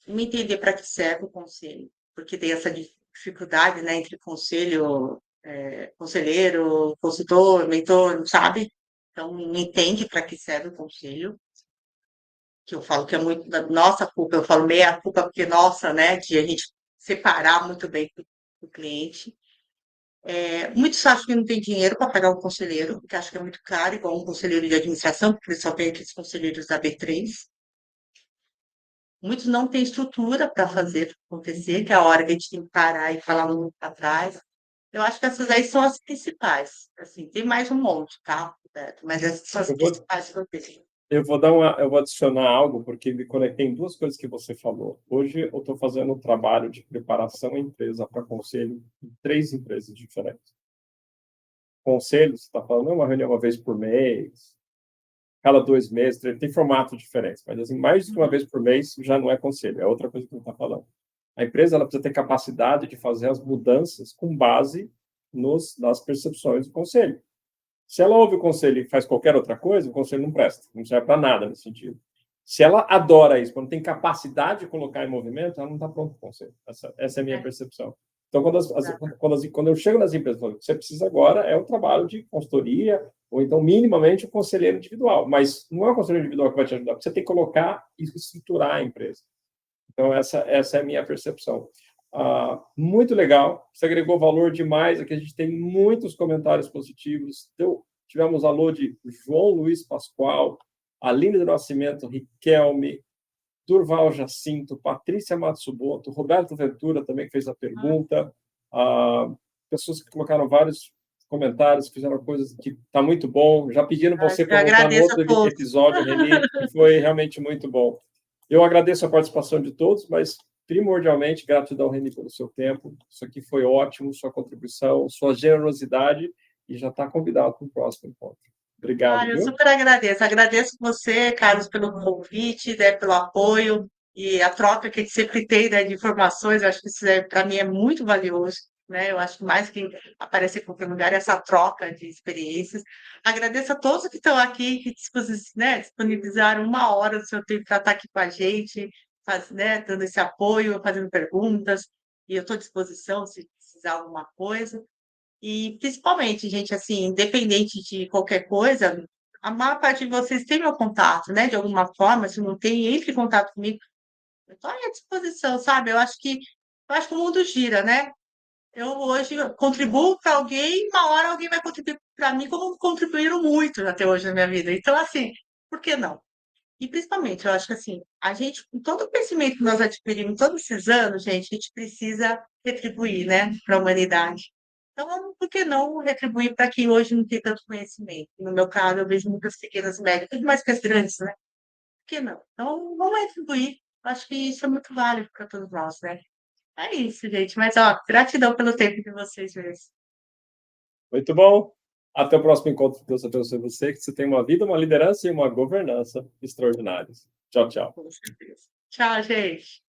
Speaker 2: Me entender para que serve o conselho, porque tem essa dificuldade, né, entre conselheiro, consultor, mentor, não sabe? Então, me entende para que serve o conselho, que eu falo que é muito da nossa culpa, eu falo meia culpa porque nossa, né, de a gente separar muito bem o cliente. Muitos acham que não tem dinheiro para pagar um conselheiro, porque acham que é muito caro, igual um conselheiro de administração, porque só tem aqueles conselheiros da B3. Muitos não têm estrutura para fazer acontecer, que é a hora que a gente tem que parar e falar muito para trás. Eu acho que essas aí são as principais. Assim, tem mais um monte, tá, Roberto? Mas essas são as
Speaker 1: Eu vou,
Speaker 2: principais que eu vejo.
Speaker 1: eu vou adicionar algo, porque me conectei em duas coisas que você falou. Hoje eu estou fazendo um trabalho de preparação à empresa para conselho em 3 empresas diferentes. Conselho, você está falando, é uma reunião uma vez por mês, cada 2 meses, tem formato diferente, mas assim, mais de uma
Speaker 2: Uhum.
Speaker 1: vez por mês já não é conselho, é outra coisa que você está falando. A empresa ela precisa ter capacidade de fazer as mudanças com base nas percepções do conselho. Se ela ouve o conselho e faz qualquer outra coisa, o conselho não presta, não serve para nada nesse sentido. Se ela adora isso, quando tem capacidade de colocar em movimento, ela não está pronta para o conselho. Essa é a minha percepção. Então, quando eu chego nas empresas, o que você precisa agora é o trabalho de consultoria, ou então, minimamente, o conselheiro individual. Mas não é o conselheiro individual que vai te ajudar, você tem que colocar e estruturar a empresa. Então, essa é a minha percepção. Muito legal, você agregou valor demais, aqui a gente tem muitos comentários positivos. Então, tivemos alô de João Luiz Pascoal, Aline do Nascimento, Riquelme, Durval Jacinto, Patrícia Matsumoto, Roberto Ventura também que fez a pergunta, pessoas que colocaram vários comentários, fizeram coisas que está muito bom, já pediram você para voltar no outro episódio, Reni, que foi realmente muito bom. Eu agradeço a participação de todos, mas primordialmente, gratidão, Reni, pelo seu tempo. Isso aqui foi ótimo, sua contribuição, sua generosidade, e já está convidado para o próximo encontro. Obrigado.
Speaker 2: Eu super agradeço. Agradeço você, Carlos, pelo convite, né, pelo apoio e a troca que a gente sempre tem, né, de informações. Eu acho que isso, para mim, é muito valioso. Né? Eu acho que mais que aparecer em qualquer lugar, essa troca de experiências. Agradeço a todos que estão aqui, que disponibilizaram 1 hora do seu tempo para estar aqui com a gente, dando esse apoio, fazendo perguntas. E eu estou à disposição se precisar de alguma coisa. E principalmente, gente, assim, independente de qualquer coisa, a maior parte de vocês tem meu contato, né? De alguma forma, se não tem, entre em contato comigo. Eu estou à disposição, sabe? Eu acho que o mundo gira, né? Eu hoje contribuo para alguém, 1 hora alguém vai contribuir para mim, como contribuíram muito até hoje na minha vida. Então, assim, por que não? E principalmente, eu acho que assim, a gente, com todo o conhecimento que nós adquirimos todos esses anos, gente, a gente precisa retribuir, né, para a humanidade. Então, por que não retribuir para quem hoje não tem tanto conhecimento? No meu caso, eu vejo muitas pequenas e médias, muito mais que as grandes, né? Por que não? Então, vamos retribuir. Eu acho que isso é muito válido para todos nós, né? É isso, gente. Mas, ó, gratidão pelo tempo de vocês mesmo.
Speaker 1: Muito bom. Até o próximo encontro. Deus abençoe você, que você tenha uma vida, uma liderança e uma governança extraordinárias. Tchau, tchau.
Speaker 2: Com certeza. Tchau, gente.